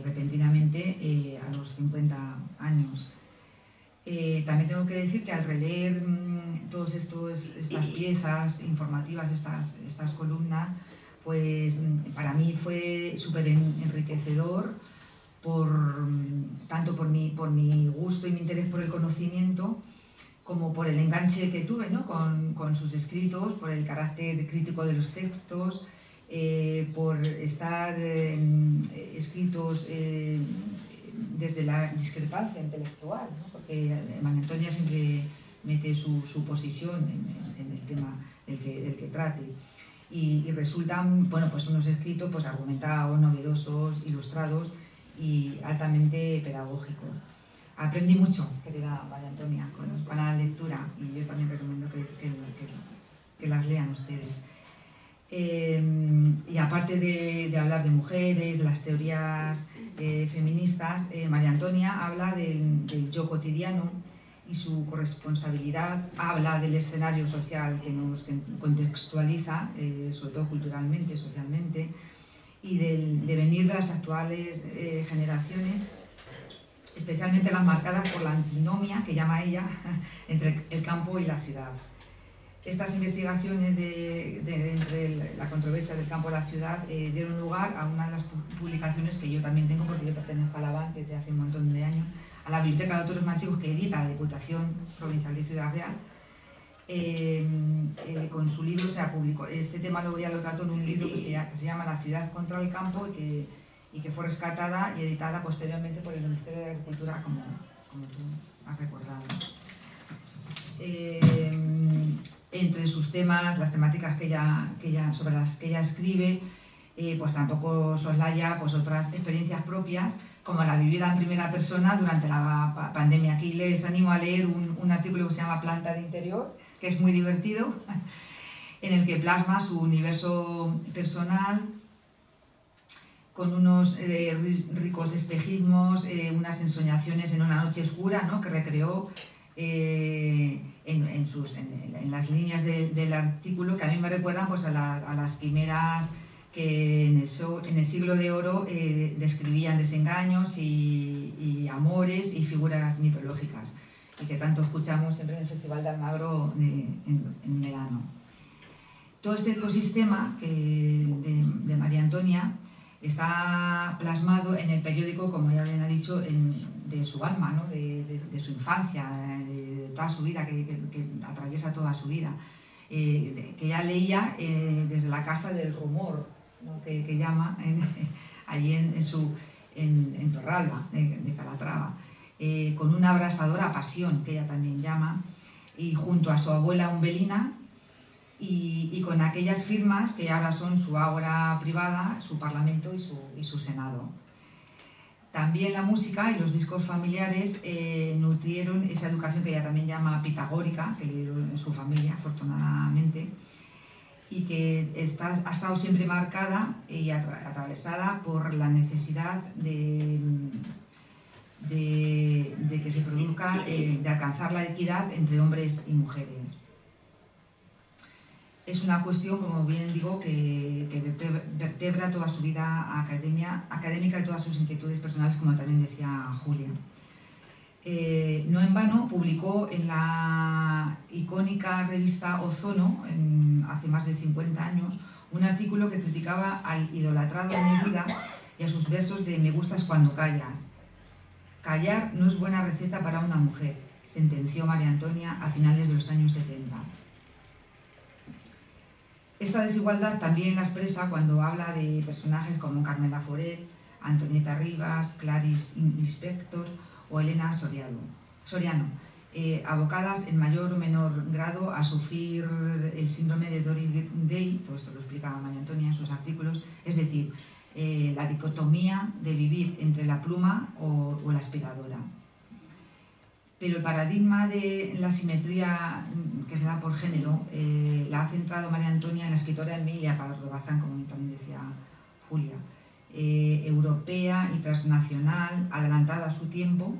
repentinamente a los 50 años. También tengo que decir que al releer todas estas piezas informativas, estas columnas, pues para mí fue súper enriquecedor, tanto por mi gusto y mi interés por el conocimiento, como por el enganche que tuve, ¿no? con sus escritos, por el carácter crítico de los textos, por estar escritos desde la discrepancia intelectual, ¿no? Porque María Antonia siempre mete su posición en el tema del que trate, y resultan pues unos escritos pues argumentados, novedosos, ilustrados y altamente pedagógicos. Aprendí mucho, querida María Antonia, con la lectura, y yo también recomiendo que las lean ustedes. Y aparte de hablar de mujeres, de las teorías feministas, María Antonia habla del yo cotidiano y su corresponsabilidad, habla del escenario social que nos contextualiza, sobre todo culturalmente, socialmente, y del devenir de las actuales generaciones, especialmente las marcadas por la antinomia, que llama ella, entre el campo y la ciudad. Estas investigaciones entre la controversia del campo y la ciudad dieron lugar a una de las publicaciones que yo también tengo, porque yo pertenezco a la BAN desde hace un montón de años, a la Biblioteca de Autores Manchegos, que edita la Diputación Provincial de Ciudad Real. Con su libro, o sea, publicó, este tema lo trató en un libro que se llama La ciudad contra el campo y que fue rescatada y editada posteriormente por el Ministerio de Agricultura, como tú has recordado. Entre sus temas, las temáticas sobre las que ella escribe, pues tampoco soslaya pues, otras experiencias propias, como la vivida en primera persona durante la pandemia. Aquí les animo a leer un artículo que se llama Planta de Interior, que es muy divertido, en el que plasma su universo personal con unos ricos espejismos, unas ensoñaciones en una noche oscura, ¿no?, que recreó en las líneas del artículo, que a mí me recuerdan pues, a las quimeras que en el siglo de oro describían desengaños y amores y figuras mitológicas, y que tanto escuchamos siempre en el Festival de Almagro en verano. Todo este ecosistema de María Antonia está plasmado en el periódico, como ya bien ha dicho, de su alma, ¿no?, de su infancia, de toda su vida, que atraviesa toda su vida, que ella leía desde la casa del rumor, ¿no?, que llama allí en Torralba, de Calatrava, con una abrasadora pasión, que ella también llama, y junto a su abuela Umbelina, y con aquellas firmas que ahora son su ágora privada, su parlamento y su senado. También la música y los discos familiares nutrieron esa educación que ella también llama pitagórica, que le dieron en su familia, afortunadamente, y que ha estado siempre marcada y atravesada por la necesidad de que se produzca, de alcanzar la equidad entre hombres y mujeres. Es una cuestión, como bien digo, que vertebra toda su vida académica y todas sus inquietudes personales, como también decía Julia. No en vano publicó en la icónica revista Ozono, hace más de 50 años, un artículo que criticaba al idolatrado Neruda y a sus versos de "Me gustas cuando callas". Callar no es buena receta para una mujer, sentenció María Antonia a finales de los años 70. Esta desigualdad también la expresa cuando habla de personajes como Carmela Foret, Antonieta Rivas, Clarice Lispector o Elena Soriano, abocadas en mayor o menor grado a sufrir el síndrome de Doris Day, todo esto lo explica María Antonia en sus artículos, es decir, la dicotomía de vivir entre la pluma o la aspiradora. Pero el paradigma de la simetría que se da por género la ha centrado María Antonia en la escritora Emilia Pardo Bazán, como también decía Julia, europea y transnacional, adelantada a su tiempo,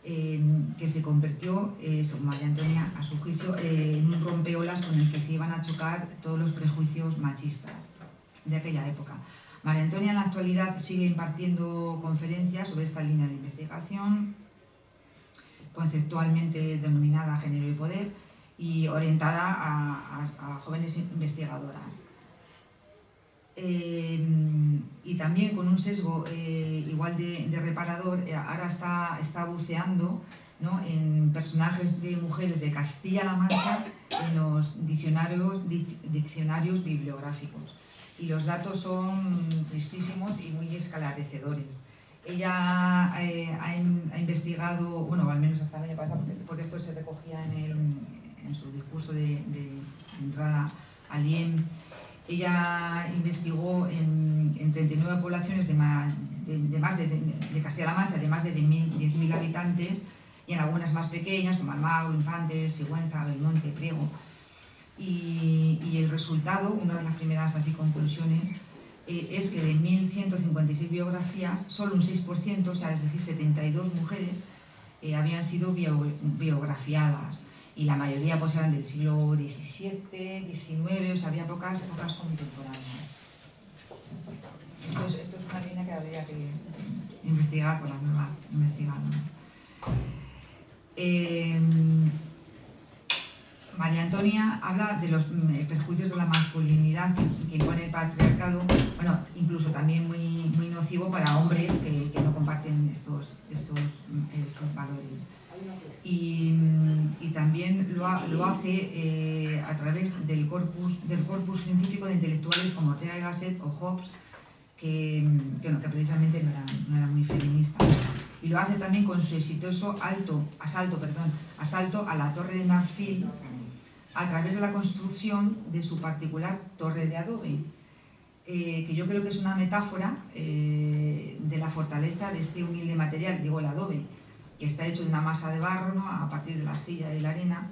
que se convirtió, según María Antonia, a su juicio, en un rompeolas con el que se iban a chocar todos los prejuicios machistas de aquella época. María Antonia en la actualidad sigue impartiendo conferencias sobre esta línea de investigación, conceptualmente denominada Género y Poder, y orientada a jóvenes investigadoras. Y también con un sesgo igual de reparador, ahora está buceando, ¿no?, en personajes de mujeres de Castilla-La Mancha en los diccionarios bibliográficos. Y los datos son tristísimos y muy esclarecedores. Ella ha investigado, bueno, al menos hasta el año pasado, porque esto se recogía en su discurso de entrada al IEM. Ella investigó en 39 poblaciones de Castilla-La Mancha de más de 10.000 habitantes, y en algunas más pequeñas, como Almagro, Infantes, Sigüenza, Belmonte, Priego. Y el resultado, una de las primeras así conclusiones, es que de 1.156 biografías, solo un 6%, o sea, es decir, 72 mujeres, habían sido biografiadas, y la mayoría pues eran del siglo XVII, XIX, o sea, había pocas contemporáneas. Esto es una línea que habría que investigar por las nuevas investigadoras. María Antonia habla de los perjuicios de la masculinidad que impone el patriarcado, bueno, incluso también muy nocivo para hombres que no comparten estos valores. Y también lo hace a través del corpus científico de intelectuales como Ortega y Gasset o Hobbes, que precisamente no era muy feminista. Y lo hace también con su exitoso asalto a la Torre de Marfil a través de la construcción de su particular torre de adobe, que yo creo que es una metáfora de la fortaleza de este humilde material, digo el adobe, que está hecho de una masa de barro, ¿no?, a partir de la arcilla y la arena,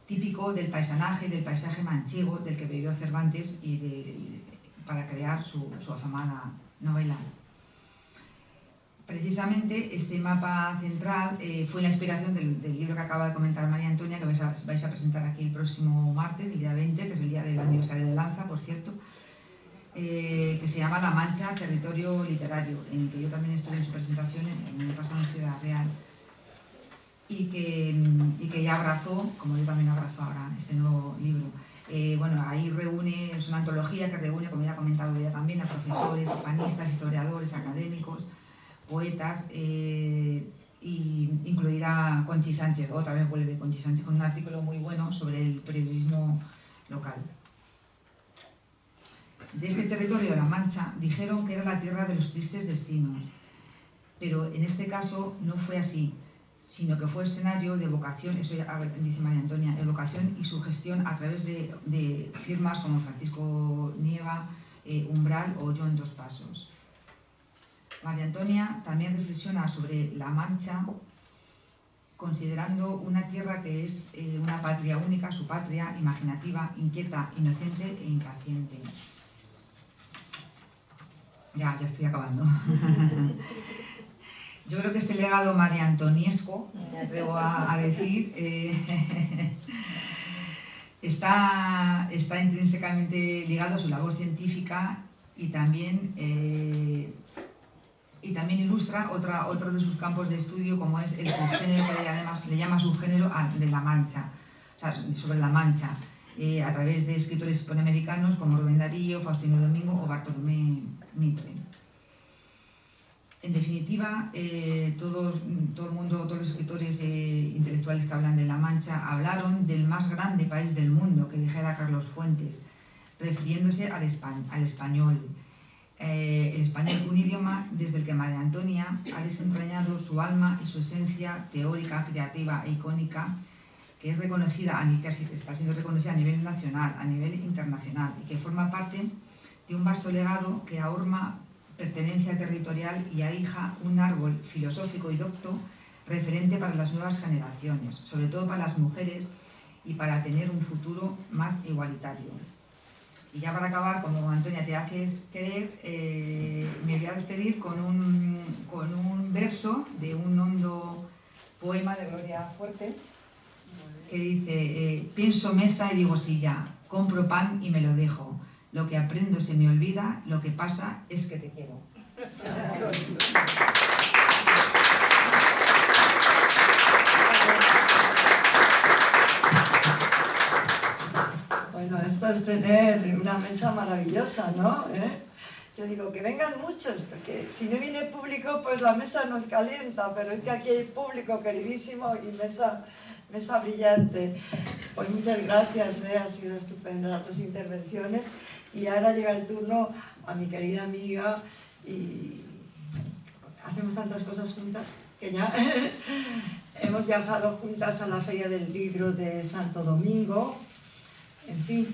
típico del paisaje manchego del que bebió Cervantes para crear su afamada novela. Precisamente este mapa central fue la inspiración del libro que acaba de comentar María Antonia, que vais a presentar aquí el próximo martes, el día 20, que es el día del aniversario de Lanza, por cierto, que se llama La Mancha, territorio literario, en que yo también estuve en su presentación en el pasado en Ciudad Real, y que ya abrazó, como yo también abrazo ahora, este nuevo libro. Bueno, ahí es una antología que reúne, como ya ha comentado ella también, a profesores, hispanistas, historiadores, académicos, poetas, y incluida Conchi Sánchez, otra vez vuelve Conchi Sánchez con un artículo muy bueno sobre el periodismo local. De este territorio de La Mancha dijeron que era la tierra de los tristes destinos, pero en este caso no fue así, sino que fue escenario de vocación, eso ya dice María Antonia, de vocación y sugestión a través de firmas como Francisco Nieva, Umbral o Yo en Dos Pasos. María Antonia también reflexiona sobre La Mancha, considerando una tierra que es una patria única, su patria, imaginativa, inquieta, inocente e impaciente. Ya estoy acabando. Yo creo que este legado mariantoniesco, me atrevo a decir, está intrínsecamente ligado a su labor científica y también ilustra otro de sus campos de estudio, como es el subgénero que además le llama subgénero de La Mancha, o sea, sobre La Mancha, a través de escritores hispanoamericanos como Rubén Darío, Faustino Domingo o Bartolomé Mitre. En definitiva, todo el mundo, todos los escritores intelectuales que hablan de La Mancha hablaron del más grande país del mundo, que dijera Carlos Fuentes, refiriéndose al español. El español, un idioma desde el que María Antonia ha desentrañado su alma y su esencia teórica, creativa e icónica, que es reconocida, que está siendo reconocida a nivel nacional, a nivel internacional, y que forma parte de un vasto legado que ahorma pertenencia territorial y ahija un árbol filosófico y docto referente para las nuevas generaciones, sobre todo para las mujeres y para tener un futuro más igualitario. Y ya para acabar, como Antonia te haces querer, me voy a despedir con un verso de un hondo poema de Gloria Fuertes, que dice: pienso mesa y digo silla, compro pan y me lo dejo. Lo que aprendo se me olvida, lo que pasa es que te quiero. Bueno, esto es tener una mesa maravillosa, ¿no? Yo digo que vengan muchos, porque si no viene público, pues la mesa nos calienta, pero es que aquí hay público queridísimo y mesa brillante. Pues muchas gracias, ha sido estupenda las dos intervenciones. Y ahora llega el turno a mi querida amiga, y hacemos tantas cosas juntas que ya hemos viajado juntas a la Feria del Libro de Santo Domingo, en fin,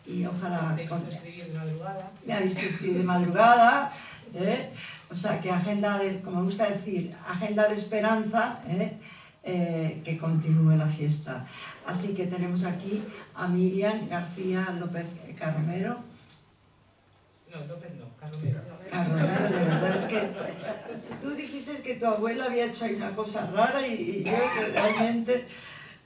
y ojalá... Te he visto escribir de madrugada. Me ha visto escribir de madrugada, o sea que como me gusta decir, agenda de esperanza, que continúe la fiesta. Así que tenemos aquí a Miriam García López Carromero. No, López no, Carromero. Carromero, de verdad, es que tú dijiste que tu abuela había hecho ahí una cosa rara y yo realmente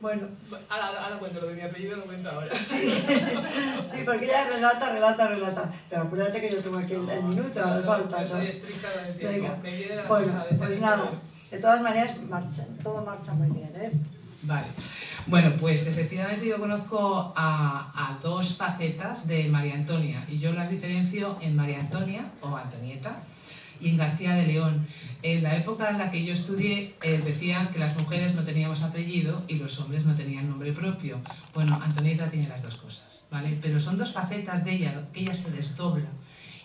Bueno, Ahora cuento lo de mi apellido, lo cuento ahora. sí, porque ella relata. Pero acuérdate que yo tengo aquí el minuto, Yo me falta. Yo soy estricta con el tiempo. Venga. Me viene de la Bueno, cosa de ser pues nada, escritor. de todas maneras, todo marcha muy bien, ¿eh? Vale. Bueno, pues efectivamente yo conozco a dos facetas de María Antonia y yo las diferencio en María Antonia o Antonieta y en García de León. En la época en la que yo estudié decían que las mujeres no teníamos apellido y los hombres no tenían nombre propio. Bueno, Antonieta tiene las dos cosas, ¿vale? Pero son dos facetas de ella, que ella se desdobla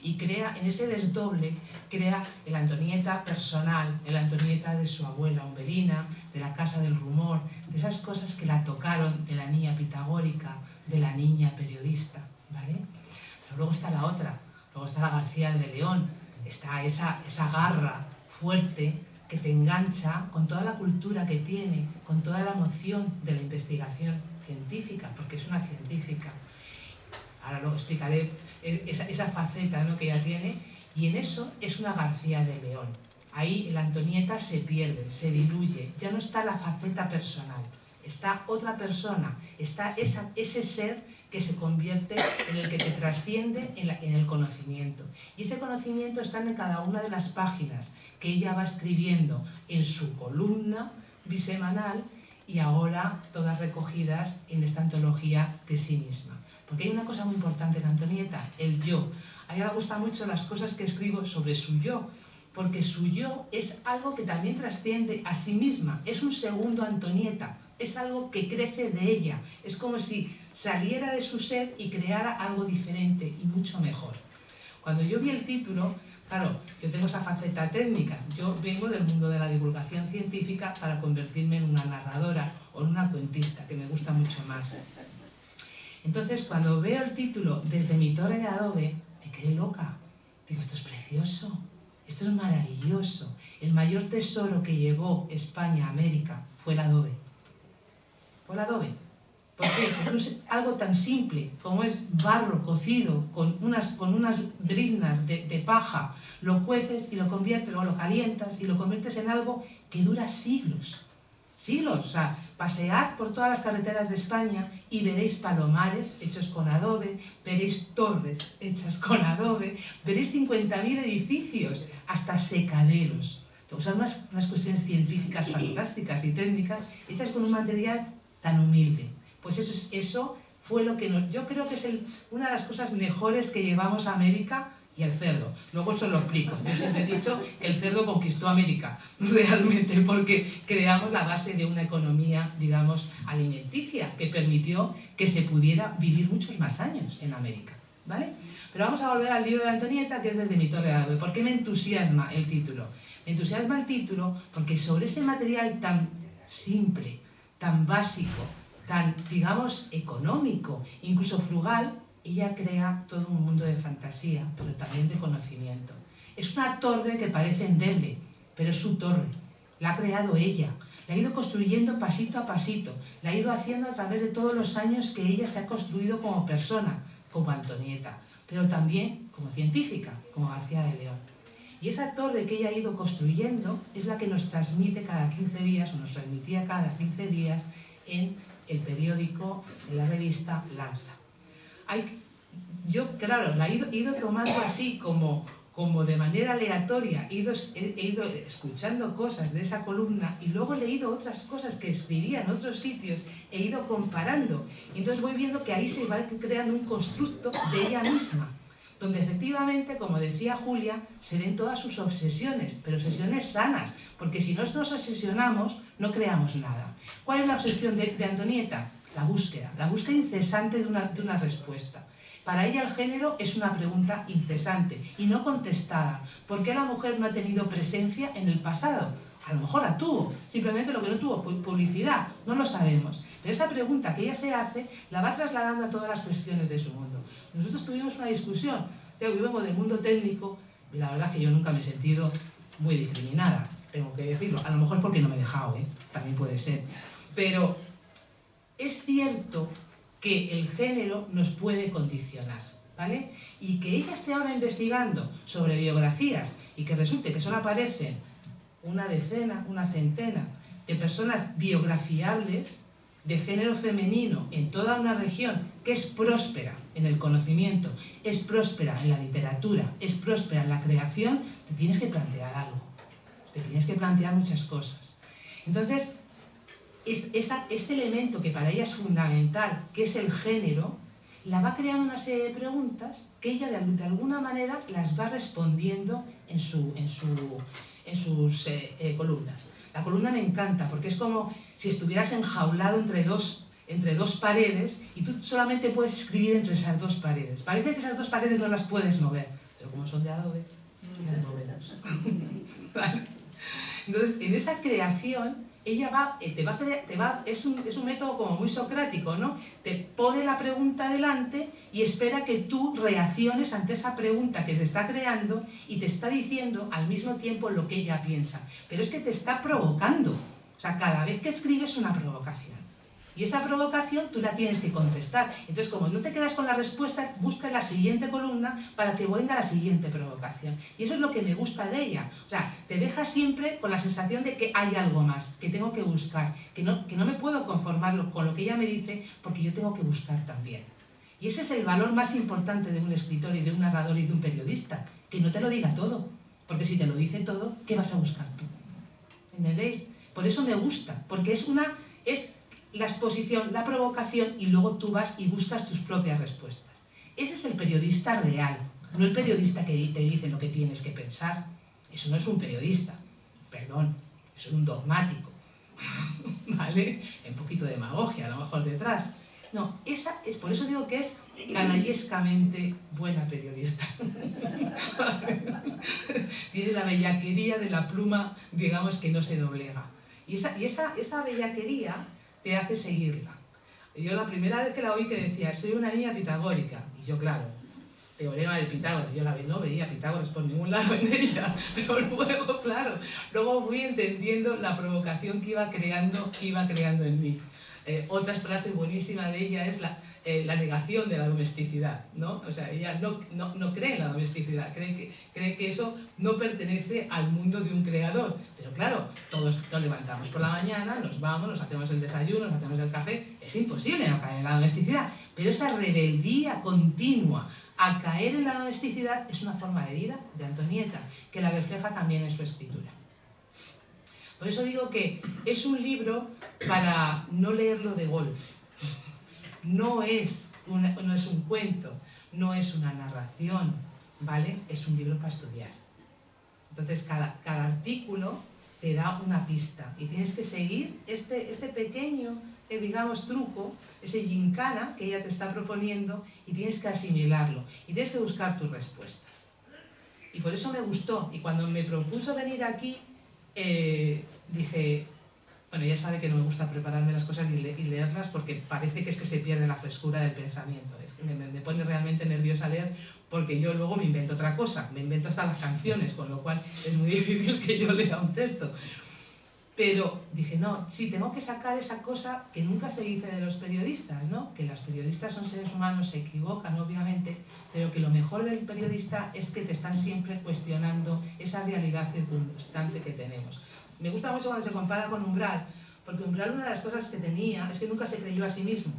y crea, en ese desdoble, crea el Antonieta personal, el Antonieta de su abuela Umbelina, de la Casa del Rumor, de esas cosas que la tocaron, de la niña pitagórica, de la niña periodista, ¿vale? Pero luego está la otra, luego está la García de León, está esa garra fuerte que te engancha con toda la cultura que tiene, con toda la emoción de la investigación científica, porque es una científica. Ahora lo explicaré, esa faceta, ¿no?, que ella tiene, y en eso es una García de León. Ahí la Antonieta se pierde, se diluye, ya no está la faceta personal, está otra persona, está ese ser que se convierte en el que te trasciende en el conocimiento. Y ese conocimiento está en cada una de las páginas que ella va escribiendo en su columna bisemanal y ahora todas recogidas en esta antología de sí misma. Porque hay una cosa muy importante en Antonieta, el yo. A ella le gustan mucho las cosas que escribo sobre su yo, porque su yo es algo que también trasciende a sí misma, es un segundo Antonieta, es algo que crece de ella, es como si saliera de su ser y creara algo diferente y mucho mejor. Cuando yo vi el título, claro, yo tengo esa faceta técnica, yo vengo del mundo de la divulgación científica para convertirme en una narradora o en una cuentista, que me gusta mucho más. Entonces, cuando veo el título Desde mi torre de adobe, me quedé loca. Digo, esto es precioso, esto es maravilloso. El mayor tesoro que llevó España a América fue el adobe. Fue el adobe. ¿Por qué? Porque es algo tan simple como es barro cocido con unas briznas de paja, lo cueces y lo conviertes, o lo calientas y lo conviertes en algo que dura siglos. Siglos, o sea, pasead por todas las carreteras de España y veréis palomares hechos con adobe, veréis torres hechas con adobe, veréis 50.000 edificios, hasta secaderos. O sea, unas cuestiones científicas fantásticas y técnicas hechas con un material tan humilde. Pues eso fue lo que yo creo que es una de las cosas mejores que llevamos a América, y el cerdo. Luego os lo explico. Yo siempre he dicho que el cerdo conquistó América, realmente, porque creamos la base de una economía, digamos, alimenticia, que permitió que se pudiera vivir muchos más años en América, ¿vale? Pero vamos a volver al libro de Antonieta, que es Desde mi torre de adobe. ¿Por qué me entusiasma el título? Me entusiasma el título porque sobre ese material tan simple, tan básico, tan, digamos, económico, incluso frugal, ella crea todo un mundo de fantasía, pero también de conocimiento. Es una torre que parece endeble, pero es su torre. La ha creado ella, la ha ido construyendo pasito a pasito, la ha ido haciendo a través de todos los años que ella se ha construido como persona, como Antonieta, pero también como científica, como García de León. Y esa torre que ella ha ido construyendo es la que nos transmite cada 15 días, o nos transmitía cada 15 días, en el periódico, en la revista Lanza. Yo, claro, la he ido tomando así como de manera aleatoria, he ido escuchando cosas de esa columna y luego he leído otras cosas que escribía en otros sitios, he ido comparando. Y entonces voy viendo que ahí se va creando un constructo de ella misma, donde efectivamente, como decía Julia, se ven todas sus obsesiones, pero obsesiones sanas, porque si no nos obsesionamos, no creamos nada. ¿Cuál es la obsesión de Antonieta? La búsqueda incesante de una respuesta. Para ella el género es una pregunta incesante y no contestada. ¿Por qué la mujer no ha tenido presencia en el pasado? A lo mejor la tuvo, simplemente lo que no tuvo fue publicidad, no lo sabemos. Pero esa pregunta que ella se hace la va trasladando a todas las cuestiones de su mundo. Nosotros tuvimos una discusión, yo vengo del mundo técnico y la verdad es que yo nunca me he sentido muy discriminada, tengo que decirlo. A lo mejor porque no me he dejado, también puede ser. Pero es cierto que el género nos puede condicionar, ¿vale? Y que ella esté ahora investigando sobre biografías y que resulte que solo aparecen una decena, una centena de personas biografiables, de género femenino en toda una región que es próspera en el conocimiento, es próspera en la literatura, es próspera en la creación, te tienes que plantear algo, te tienes que plantear muchas cosas. Entonces, este elemento que para ella es fundamental, que es el género, la va creando una serie de preguntas que ella de alguna manera las va respondiendo en sus columnas. La columna me encanta porque es como si estuvieras enjaulado entre dos paredes y tú solamente puedes escribir entre esas dos paredes. Parece que esas dos paredes no las puedes mover, pero como son de adobe, las movemos. ¿Vale? Entonces, en esa creación, ella es un método como muy socrático, ¿no? Te pone la pregunta delante y espera que tú reacciones ante esa pregunta que te está creando y te está diciendo al mismo tiempo lo que ella piensa. Pero es que te está provocando. O sea, cada vez que escribes una provocación. Y esa provocación tú la tienes que contestar. Entonces, como no te quedas con la respuesta, busca la siguiente columna para que venga la siguiente provocación. Y eso es lo que me gusta de ella. O sea, te deja siempre con la sensación de que hay algo más, que tengo que buscar, que no me puedo conformar con lo que ella me dice, porque yo tengo que buscar también. Y ese es el valor más importante de un escritor y de un narrador y de un periodista, que no te lo diga todo. Porque si te lo dice todo, ¿qué vas a buscar tú? ¿Entendéis? Por eso me gusta, porque es la exposición, la provocación y luego tú vas y buscas tus propias respuestas. Ese es el periodista real, no el periodista que te dice lo que tienes que pensar. Eso no es un periodista, perdón, eso es un dogmático, ¿vale? Un poquito de demagogia a lo mejor detrás. No, por eso digo que es canallescamente buena periodista. Tiene la bellaquería de la pluma, digamos, que no se doblega. Y esa bellaquería te hace seguirla. Yo la primera vez que la oí que decía, soy una niña pitagórica, y yo claro, teorema de Pitágoras, yo no veía Pitágoras por ningún lado en ella, pero luego, claro, luego fui entendiendo la provocación que iba creando en mí. Otra frase buenísima de ella es la negación de la domesticidad, ¿no? O sea, ella no cree en la domesticidad, cree que eso no pertenece al mundo de un creador. Pero claro, todos nos levantamos por la mañana, nos vamos, nos hacemos el desayuno, nos hacemos el café, es imposible no caer en la domesticidad, pero esa rebeldía continua a caer en la domesticidad es una forma de vida de Antonieta, que la refleja también en su escritura. Por eso digo que es un libro para no leerlo de golpe. No es un cuento, no es una narración, ¿vale? Es un libro para estudiar. Entonces, cada artículo te da una pista y tienes que seguir este pequeño, digamos, truco, ese gincana que ella te está proponiendo y tienes que asimilarlo y tienes que buscar tus respuestas. Y por eso me gustó. Y cuando me propuso venir aquí, dije, bueno, ya sabe que no me gusta prepararme las cosas y leerlas porque parece que se pierde la frescura del pensamiento. Me pone realmente nerviosa leer porque yo luego me invento otra cosa, me invento hasta las canciones, con lo cual es muy difícil que yo lea un texto. Pero dije, no, sí, tengo que sacar esa cosa que nunca se dice de los periodistas, ¿no? Que los periodistas son seres humanos, se equivocan, obviamente, pero que lo mejor del periodista es que te están siempre cuestionando esa realidad circunstante que tenemos. Me gusta mucho cuando se compara con Umbral, porque Umbral una de las cosas que tenía es que nunca se creyó a sí mismo.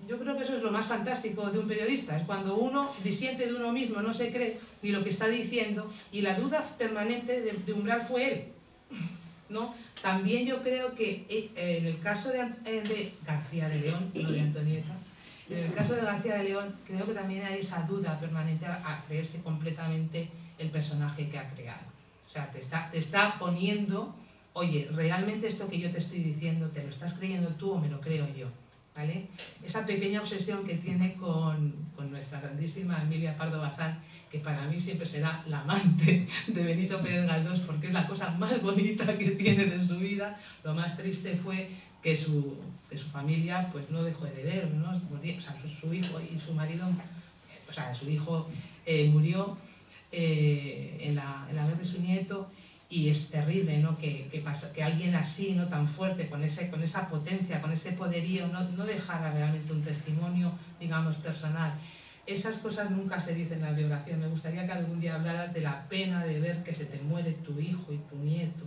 Yo creo que eso es lo más fantástico de un periodista, es cuando uno disiente de uno mismo, no se cree ni lo que está diciendo, y la duda permanente de Umbral fue él, ¿no? También yo creo que en el caso de García de León, no de Antonieta, en el caso de García de León, creo que también hay esa duda permanente a creerse completamente el personaje que ha creado. O sea, te está poniendo, oye, ¿realmente esto que yo te estoy diciendo, te lo estás creyendo tú o me lo creo yo? ¿Vale? Esa pequeña obsesión que tiene con nuestra grandísima Emilia Pardo Bazán, que para mí siempre será la amante de Benito Pérez Galdós, porque es la cosa más bonita que tiene de su vida. Lo más triste fue que su familia pues no dejó heredero, ¿no? O sea, su hijo y su marido, o sea, su hijo murió en la vez de su nieto, y es terrible, ¿no? que alguien así, ¿no? Tan fuerte, con esa potencia, con ese poderío, no dejara realmente un testimonio, digamos, personal. Esas cosas nunca se dicen en la biografía. Me gustaría que algún día hablaras de la pena de ver que se te muere tu hijo y tu nieto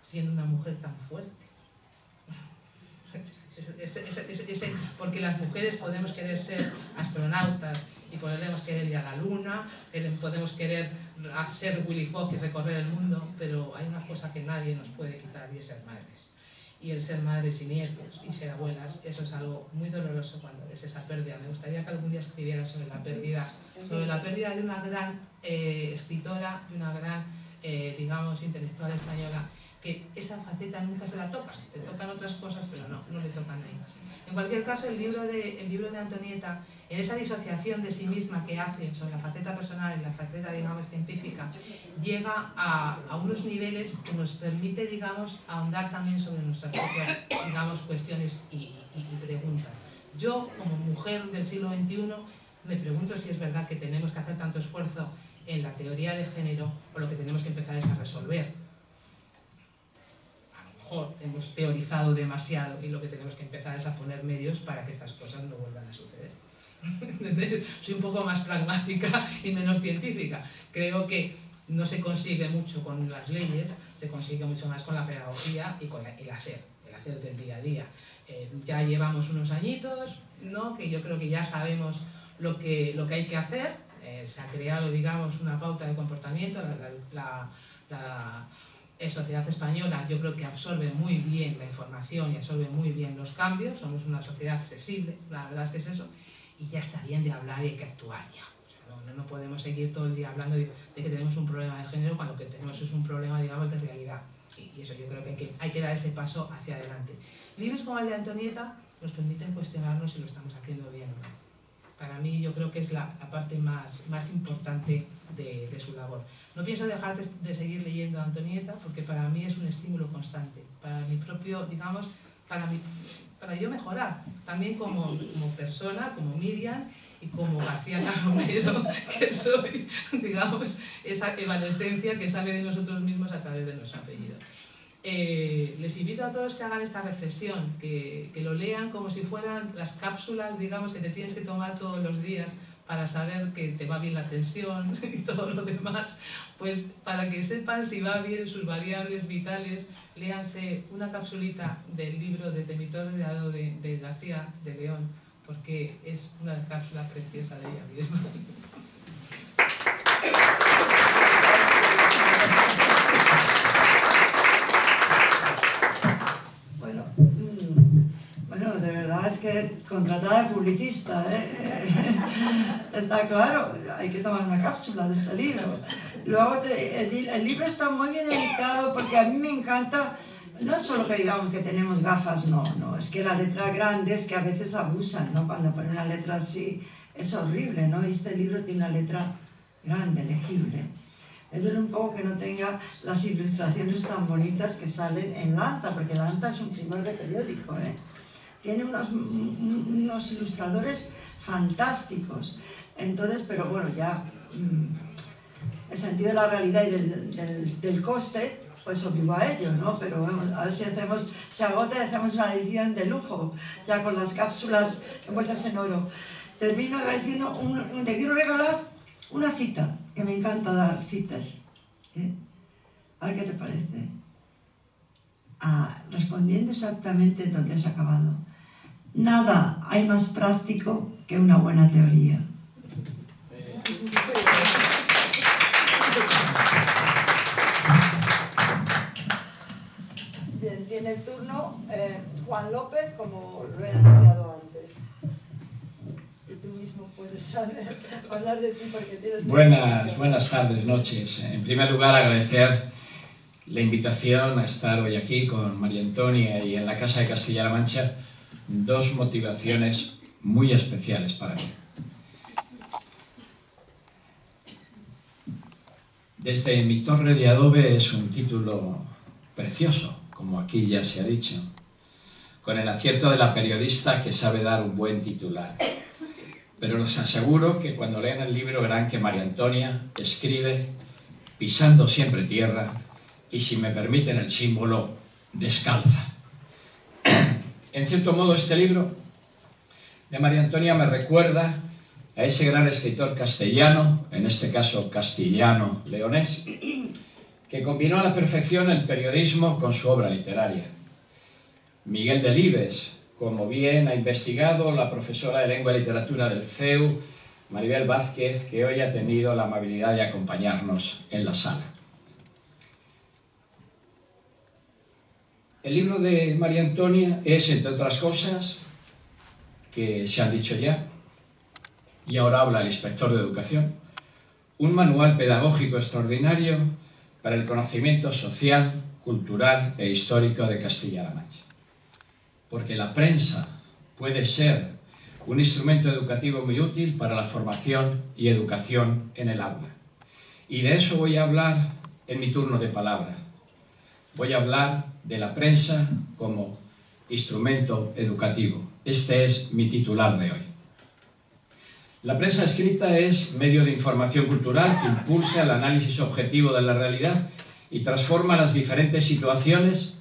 siendo una mujer tan fuerte. porque las mujeres podemos querer ser astronautas y podemos querer ir a la luna, podemos querer ser Willy Fogg y recorrer el mundo, pero hay una cosa que nadie nos puede quitar y es ser madres. Y el ser madres y nietos y ser abuelas, eso es algo muy doloroso cuando es esa pérdida. Me gustaría que algún día escribiera sobre la pérdida de una gran escritora, de una gran, digamos, intelectual española, que esa faceta nunca se la toca. Le tocan otras cosas, pero no le tocan a ella. En cualquier caso, el libro de Antonieta, en esa disociación de sí misma que hace sobre la faceta personal y la faceta, digamos, científica, llega a unos niveles que nos permite, digamos, ahondar también sobre nuestras propias, digamos, cuestiones y preguntas. Yo, como mujer del siglo XXI, me pregunto si es verdad que tenemos que hacer tanto esfuerzo en la teoría de género, o lo que tenemos que empezar es a resolver. Hemos teorizado demasiado y lo que tenemos que empezar es a poner medios para que estas cosas no vuelvan a suceder. Soy un poco más pragmática y menos científica. Creo que no se consigue mucho con las leyes, se consigue mucho más con la pedagogía y con el hacer del día a día. Ya llevamos unos añitos, ¿no?, que yo creo que ya sabemos lo que hay que hacer. Se ha creado, digamos, una pauta de comportamiento. La sociedad española, yo creo que absorbe muy bien la información y absorbe muy bien los cambios. Somos una sociedad flexible, la verdad es que es eso, y ya está bien de hablar y hay que actuar ya. O sea, no podemos seguir todo el día hablando de que tenemos un problema de género cuando lo que tenemos es un problema, digamos, de realidad. Y eso yo creo que hay que dar ese paso hacia adelante. Libros como el de Antonieta nos permiten cuestionarnos si lo estamos haciendo bien o no. Para mí, yo creo que es la parte más importante de su labor. No pienso dejar de seguir leyendo a Antonieta porque para mí es un estímulo constante, para mi propio, digamos, para yo mejorar, también como persona, como Miriam y como García Carromero, que soy, digamos, esa evanescencia que sale de nosotros mismos a través de nuestro apellido. Les invito a todos que hagan esta reflexión, que lo lean como si fueran las cápsulas, digamos, que te tienes que tomar todos los días para saber que te va bien la tensión y todo lo demás. Pues para que sepan si va bien sus variables vitales, léanse una capsulita del libro Desde mi torre de adobe de García de León, porque es una cápsula preciosa de ella misma. Bueno, de verdad es que contratada de publicista, está claro, hay que tomar una cápsula de este libro. Luego, el libro está muy bien editado porque a mí me encanta, no es solo que digamos que tenemos gafas, no, es que la letra grande es que a veces abusan, ¿no? Cuando ponen una letra así es horrible, ¿no? Y este libro tiene una letra grande, legible. Me duele un poco que no tenga las ilustraciones tan bonitas que salen en Lanza, porque Lanza es un primor de periódico, ¿eh? Tiene unos ilustradores fantásticos. Entonces, pero bueno, ya el sentido de la realidad y del coste, pues obligó a ello, ¿no? Pero bueno, a ver si se agota y hacemos una edición de lujo, ya con las cápsulas envueltas en oro. Termino diciendo, te quiero regalar una cita, que me encanta dar citas. A ver qué te parece. Respondiendo exactamente donde has acabado. Nada hay más práctico que una buena teoría. Bien, tiene el turno Juan López, como lo he anunciado antes. Y tú mismo puedes hablar de ti porque tienes... Buenas tardes, noches. En primer lugar, agradecer la invitación a estar hoy aquí con María Antonia y en la Casa de Castilla-La Mancha, dos motivaciones muy especiales para mí. Desde mi torre de adobe es un título precioso, como aquí ya se ha dicho, con el acierto de la periodista que sabe dar un buen titular. Pero les aseguro que cuando lean el libro verán que María Antonia escribe pisando siempre tierra y, si me permiten el símbolo, descalza. En cierto modo, este libro de María Antonia me recuerda a ese gran escritor castellano, en este caso castellano-leonés, que combinó a la perfección el periodismo con su obra literaria. Miguel Delibes, como bien ha investigado la profesora de Lengua y Literatura del CEU, Maribel Vázquez, que hoy ha tenido la amabilidad de acompañarnos en la sala. El libro de María Antonia es, entre otras cosas, que se han dicho ya, y ahora habla el inspector de Educación, un manual pedagógico extraordinario para el conocimiento social, cultural e histórico de Castilla-La Mancha. Porque la prensa puede ser un instrumento educativo muy útil para la formación y educación en el aula. Y de eso voy a hablar en mi turno de palabra. Voy a hablar de la prensa como instrumento educativo. Este es mi titular de hoy. La prensa escrita es medio de información cultural que impulsa el análisis objetivo de la realidad y transforma las diferentes situaciones,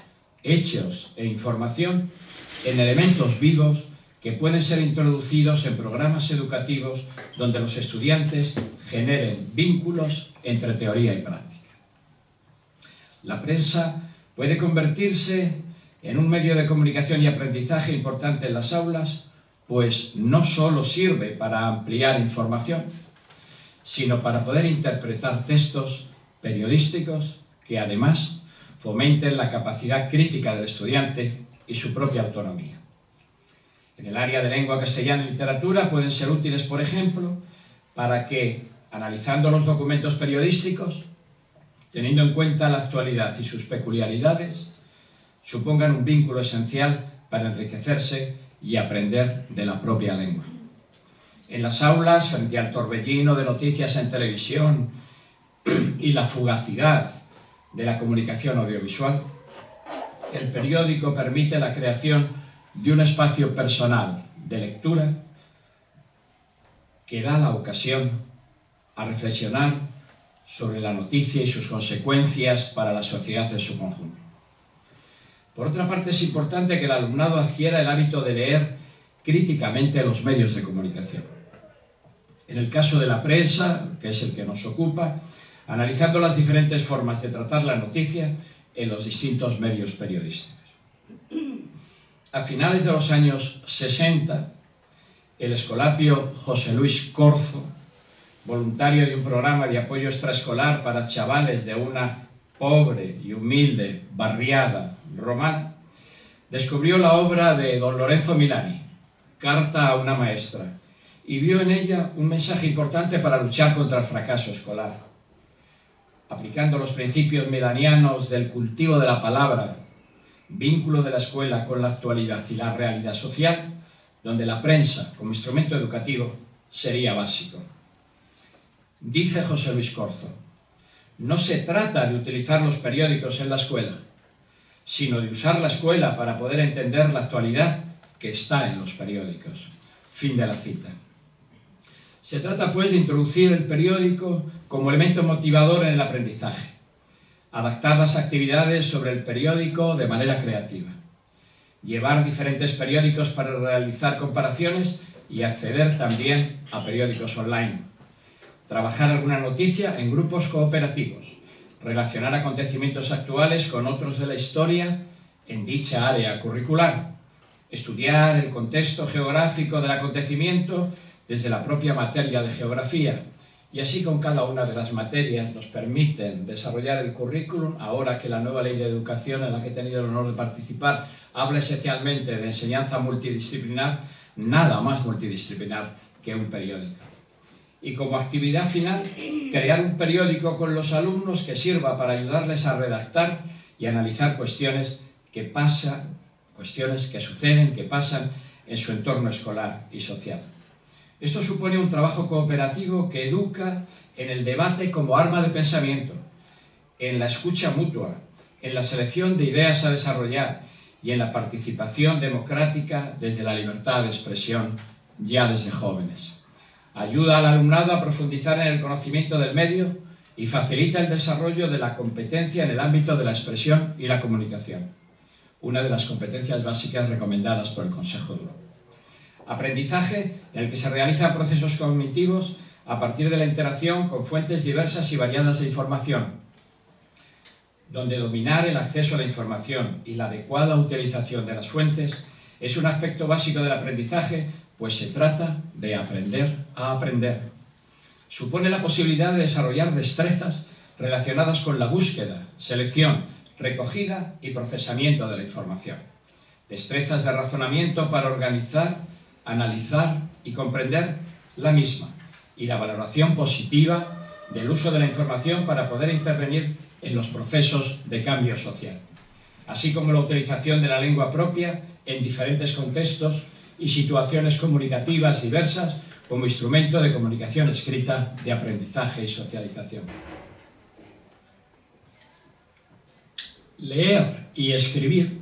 hechos e información en elementos vivos que pueden ser introducidos en programas educativos donde los estudiantes generen vínculos entre teoría y práctica. La prensa puede convertirse en un medio de comunicación y aprendizaje importante en las aulas, pues no solo sirve para ampliar información, sino para poder interpretar textos periodísticos que además fomenten la capacidad crítica del estudiante y su propia autonomía. En el área de lengua castellana y literatura pueden ser útiles, por ejemplo, para que, analizando los documentos periodísticos, teniendo en cuenta la actualidad y sus peculiaridades, supongan un vínculo esencial para enriquecerse y aprender de la propia lengua. En las aulas, frente al torbellino de noticias en televisión y la fugacidad de la comunicación audiovisual, el periódico permite la creación de un espacio personal de lectura que da la ocasión a reflexionar sobre la noticia y sus consecuencias para la sociedad en su conjunto. Por otra parte, es importante que el alumnado adquiera el hábito de leer críticamente los medios de comunicación. En el caso de la prensa, que es el que nos ocupa, analizando las diferentes formas de tratar la noticia en los distintos medios periodísticos. A finales de los años 60, el escolapio José Luis Corzo, voluntario de un programa de apoyo extraescolar para chavales de una pobre y humilde barriada romana, descubrió la obra de don Lorenzo Milani, Carta a una maestra, y vio en ella un mensaje importante para luchar contra el fracaso escolar. Aplicando los principios milanianos del cultivo de la palabra, vínculo de la escuela con la actualidad y la realidad social, donde la prensa, como instrumento educativo, sería básico. Dice José Luis Corzo, no se trata de utilizar los periódicos en la escuela, sino de usar la escuela para poder entender la actualidad que está en los periódicos. Fin de la cita. Se trata, pues, de introducir el periódico como elemento motivador en el aprendizaje, adaptar las actividades sobre el periódico de manera creativa, llevar diferentes periódicos para realizar comparaciones y acceder también a periódicos online, trabajar alguna noticia en grupos cooperativos, relacionar acontecimientos actuales con otros de la historia en dicha área curricular, estudiar el contexto geográfico del acontecimiento desde la propia materia de geografía, y así con cada una de las materias nos permiten desarrollar el currículum, ahora que la nueva ley de educación en la que he tenido el honor de participar habla esencialmente de enseñanza multidisciplinar, nada más multidisciplinar que un periódico. Y como actividad final, crear un periódico con los alumnos que sirva para ayudarles a redactar y analizar cuestiones que pasan, cuestiones que suceden, que pasan en su entorno escolar y social. Esto supone un trabajo cooperativo que educa en el debate como arma de pensamiento, en la escucha mutua, en la selección de ideas a desarrollar y en la participación democrática desde la libertad de expresión ya desde jóvenes. Ayuda al alumnado a profundizar en el conocimiento del medio y facilita el desarrollo de la competencia en el ámbito de la expresión y la comunicación, una de las competencias básicas recomendadas por el Consejo de Europa. Aprendizaje en el que se realizan procesos cognitivos a partir de la interacción con fuentes diversas y variadas de información, donde dominar el acceso a la información y la adecuada utilización de las fuentes Es un aspecto básico del aprendizaje, pues se trata de aprender a aprender. Supone la posibilidad de desarrollar destrezas relacionadas con la búsqueda, selección, recogida y procesamiento de la información. Destrezas de razonamiento para organizar, analizar y comprender la misma, y la valoración positiva del uso de la información para poder intervenir en los procesos de cambio social, así como la utilización de la lengua propia en diferentes contextos y situaciones comunicativas diversas como instrumento de comunicación escrita, de aprendizaje y socialización. Leer y escribir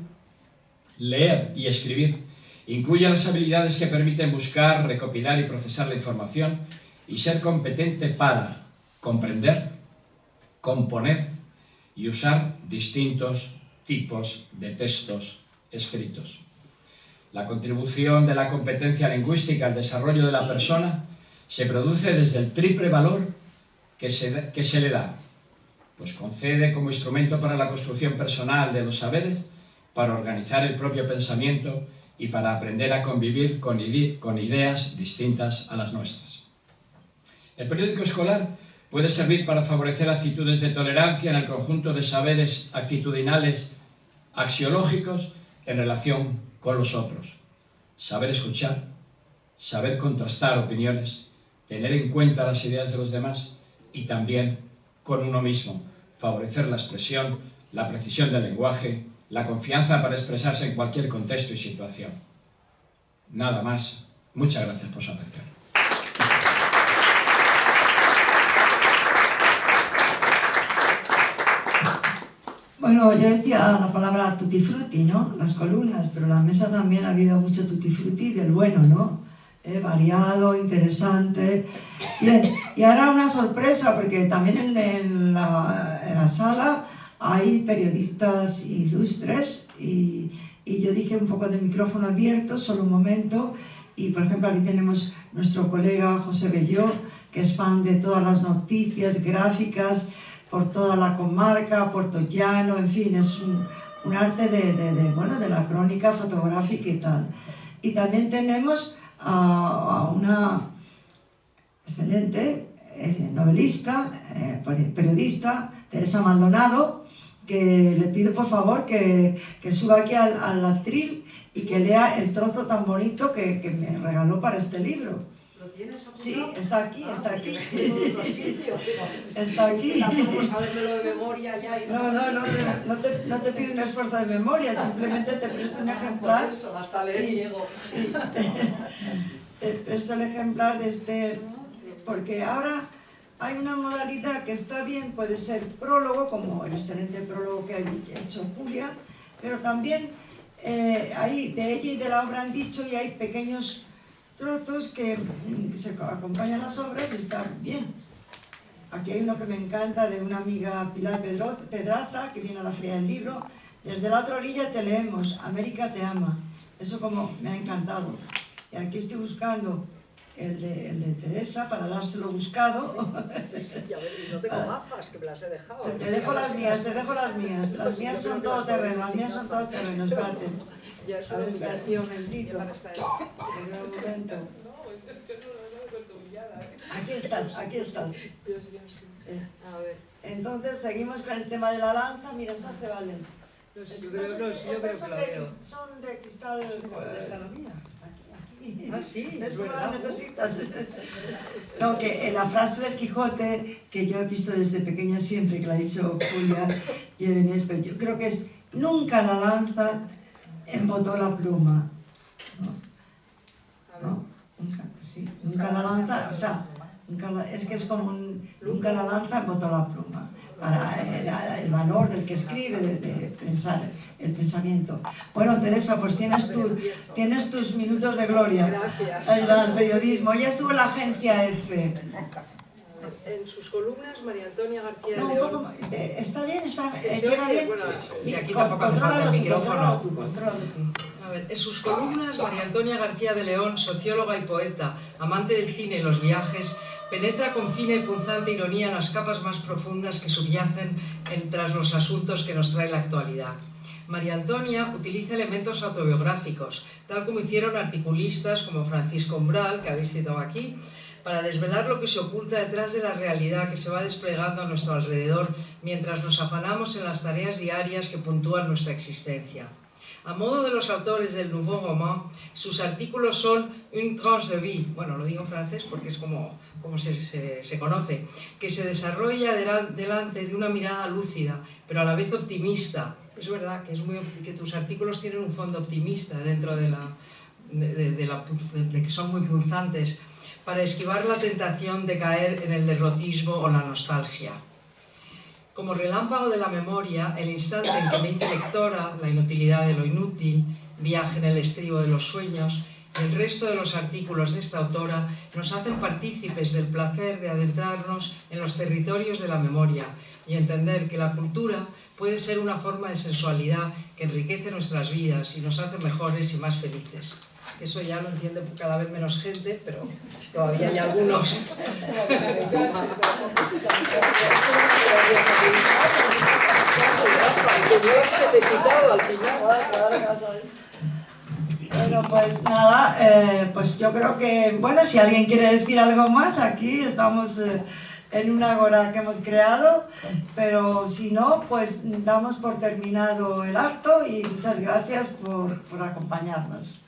incluye las habilidades que permiten buscar, recopilar y procesar la información y ser competente para comprender, componer y usar distintos tipos de textos escritos. La contribución de la competencia lingüística al desarrollo de la persona se produce desde el triple valor que se le da, pues concede como instrumento para la construcción personal de los saberes, para organizar el propio pensamiento y para aprender a convivir con ideas distintas a las nuestras. El periódico escolar puede servir para favorecer actitudes de tolerancia en el conjunto de saberes actitudinales axiológicos en relación con los otros. Saber escuchar, saber contrastar opiniones, tener en cuenta las ideas de los demás y también con uno mismo, favorecer la expresión, la precisión del lenguaje, la confianza para expresarse en cualquier contexto y situación. Nada más. Muchas gracias por su atención. Bueno, yo decía la palabra tutti frutti, ¿no? Las columnas, pero en la mesa también ha habido mucho tutti frutti del bueno, ¿no? Variado, interesante. Bien, y ahora una sorpresa, porque también en la sala hay periodistas ilustres y yo dije un poco de micrófono abierto, solo un momento, y por ejemplo aquí tenemos nuestro colega José Belló, que es fan de todas las noticias gráficas por toda la comarca, Puerto Llano, en fin, es un arte de la crónica fotográfica y tal. Y también tenemos a una excelente novelista, periodista, Teresa Maldonado, que le pido por favor que suba aquí al atril y que lea el trozo tan bonito que me regaló para este libro. ¿Lo tienes apuntado? Sí, está aquí, está aquí. Está aquí. Tampoco sabérmelo de memoria ya. No te pido un esfuerzo de memoria, simplemente te presto un ejemplar. Eso, hasta leer llego. Te presto el ejemplar de este, porque ahora hay una modalidad que está bien, puede ser prólogo, como el excelente prólogo que ha hecho Julia, pero también ahí de ella y de la obra han dicho, y hay pequeños trozos que se acompañan a las obras y están bien. Aquí hay uno que me encanta, de una amiga, Pilar Pedraza, que viene a la Feria del Libro. Desde la otra orilla te leemos, América te ama. Eso como me ha encantado. Y aquí estoy buscando el de Teresa para dárselo buscado. Sí, a ver, y no tengo gafas, que me las he dejado. Te dejo las mías, te dejo las mías. Las mías son todo terreno, las mías son todo terreno, espérate. Ya es A ver, espérate un momentito. Un momento. Aquí estás, aquí estás. A ver. Entonces seguimos con el tema de la lanza. Mira, estas te valen. Yo creo que lo veo. Son de cristal. ¿Dónde está la mía? Aquí. Ah, sí, ¿Ves es cómo verdad. las necesitas? No, que en la frase del Quijote, que yo he visto desde pequeña siempre, que la ha dicho Julia y Ebenés, pero yo creo que es: nunca la lanza embotó la pluma. ¿No? Nunca la lanza, o sea, es que es como nunca la lanza embotó la pluma. Para el valor del que escribe, de pensar, el pensamiento. Bueno, Teresa, pues tienes tus minutos de gloria. Gracias. Al periodismo. Ya estuvo en la agencia F. En sus columnas, María Antonia García de No, un León. poco, ¿está bien? Sí, ¿Llega bien? bueno, sí, aquí tampoco hace falta el micrófono. Contrólalo tú. A ver, en sus columnas, María Antonia García de León, socióloga y poeta, amante del cine y los viajes, penetra con fina y punzante ironía en las capas más profundas que subyacen tras los asuntos que nos trae la actualidad. María Antonia utiliza elementos autobiográficos, tal como hicieron articulistas como Francisco Umbral, que habéis citado aquí, para desvelar lo que se oculta detrás de la realidad que se va desplegando a nuestro alrededor mientras nos afanamos en las tareas diarias que puntúan nuestra existencia. A modo de los autores del Nouveau Roman, sus artículos son une tranche de vie, bueno, lo digo en francés porque es como se conoce, que se desarrolla delante de una mirada lúcida, pero a la vez optimista. Es verdad que tus artículos tienen un fondo optimista dentro de que son muy punzantes, para esquivar la tentación de caer en el derrotismo o la nostalgia. Como relámpago de la memoria, el instante en que me hice lectora, la inutilidad de lo inútil, viaje en el estribo de los sueños, y el resto de los artículos de esta autora nos hacen partícipes del placer de adentrarnos en los territorios de la memoria y entender que la cultura puede ser una forma de sensualidad que enriquece nuestras vidas y nos hace mejores y más felices. Eso ya lo entiende cada vez menos gente, pero todavía hay algunos. Bueno, pues nada, pues yo creo que, bueno, si alguien quiere decir algo más, aquí estamos en una agora que hemos creado, pero si no, pues damos por terminado el acto y muchas gracias por acompañarnos.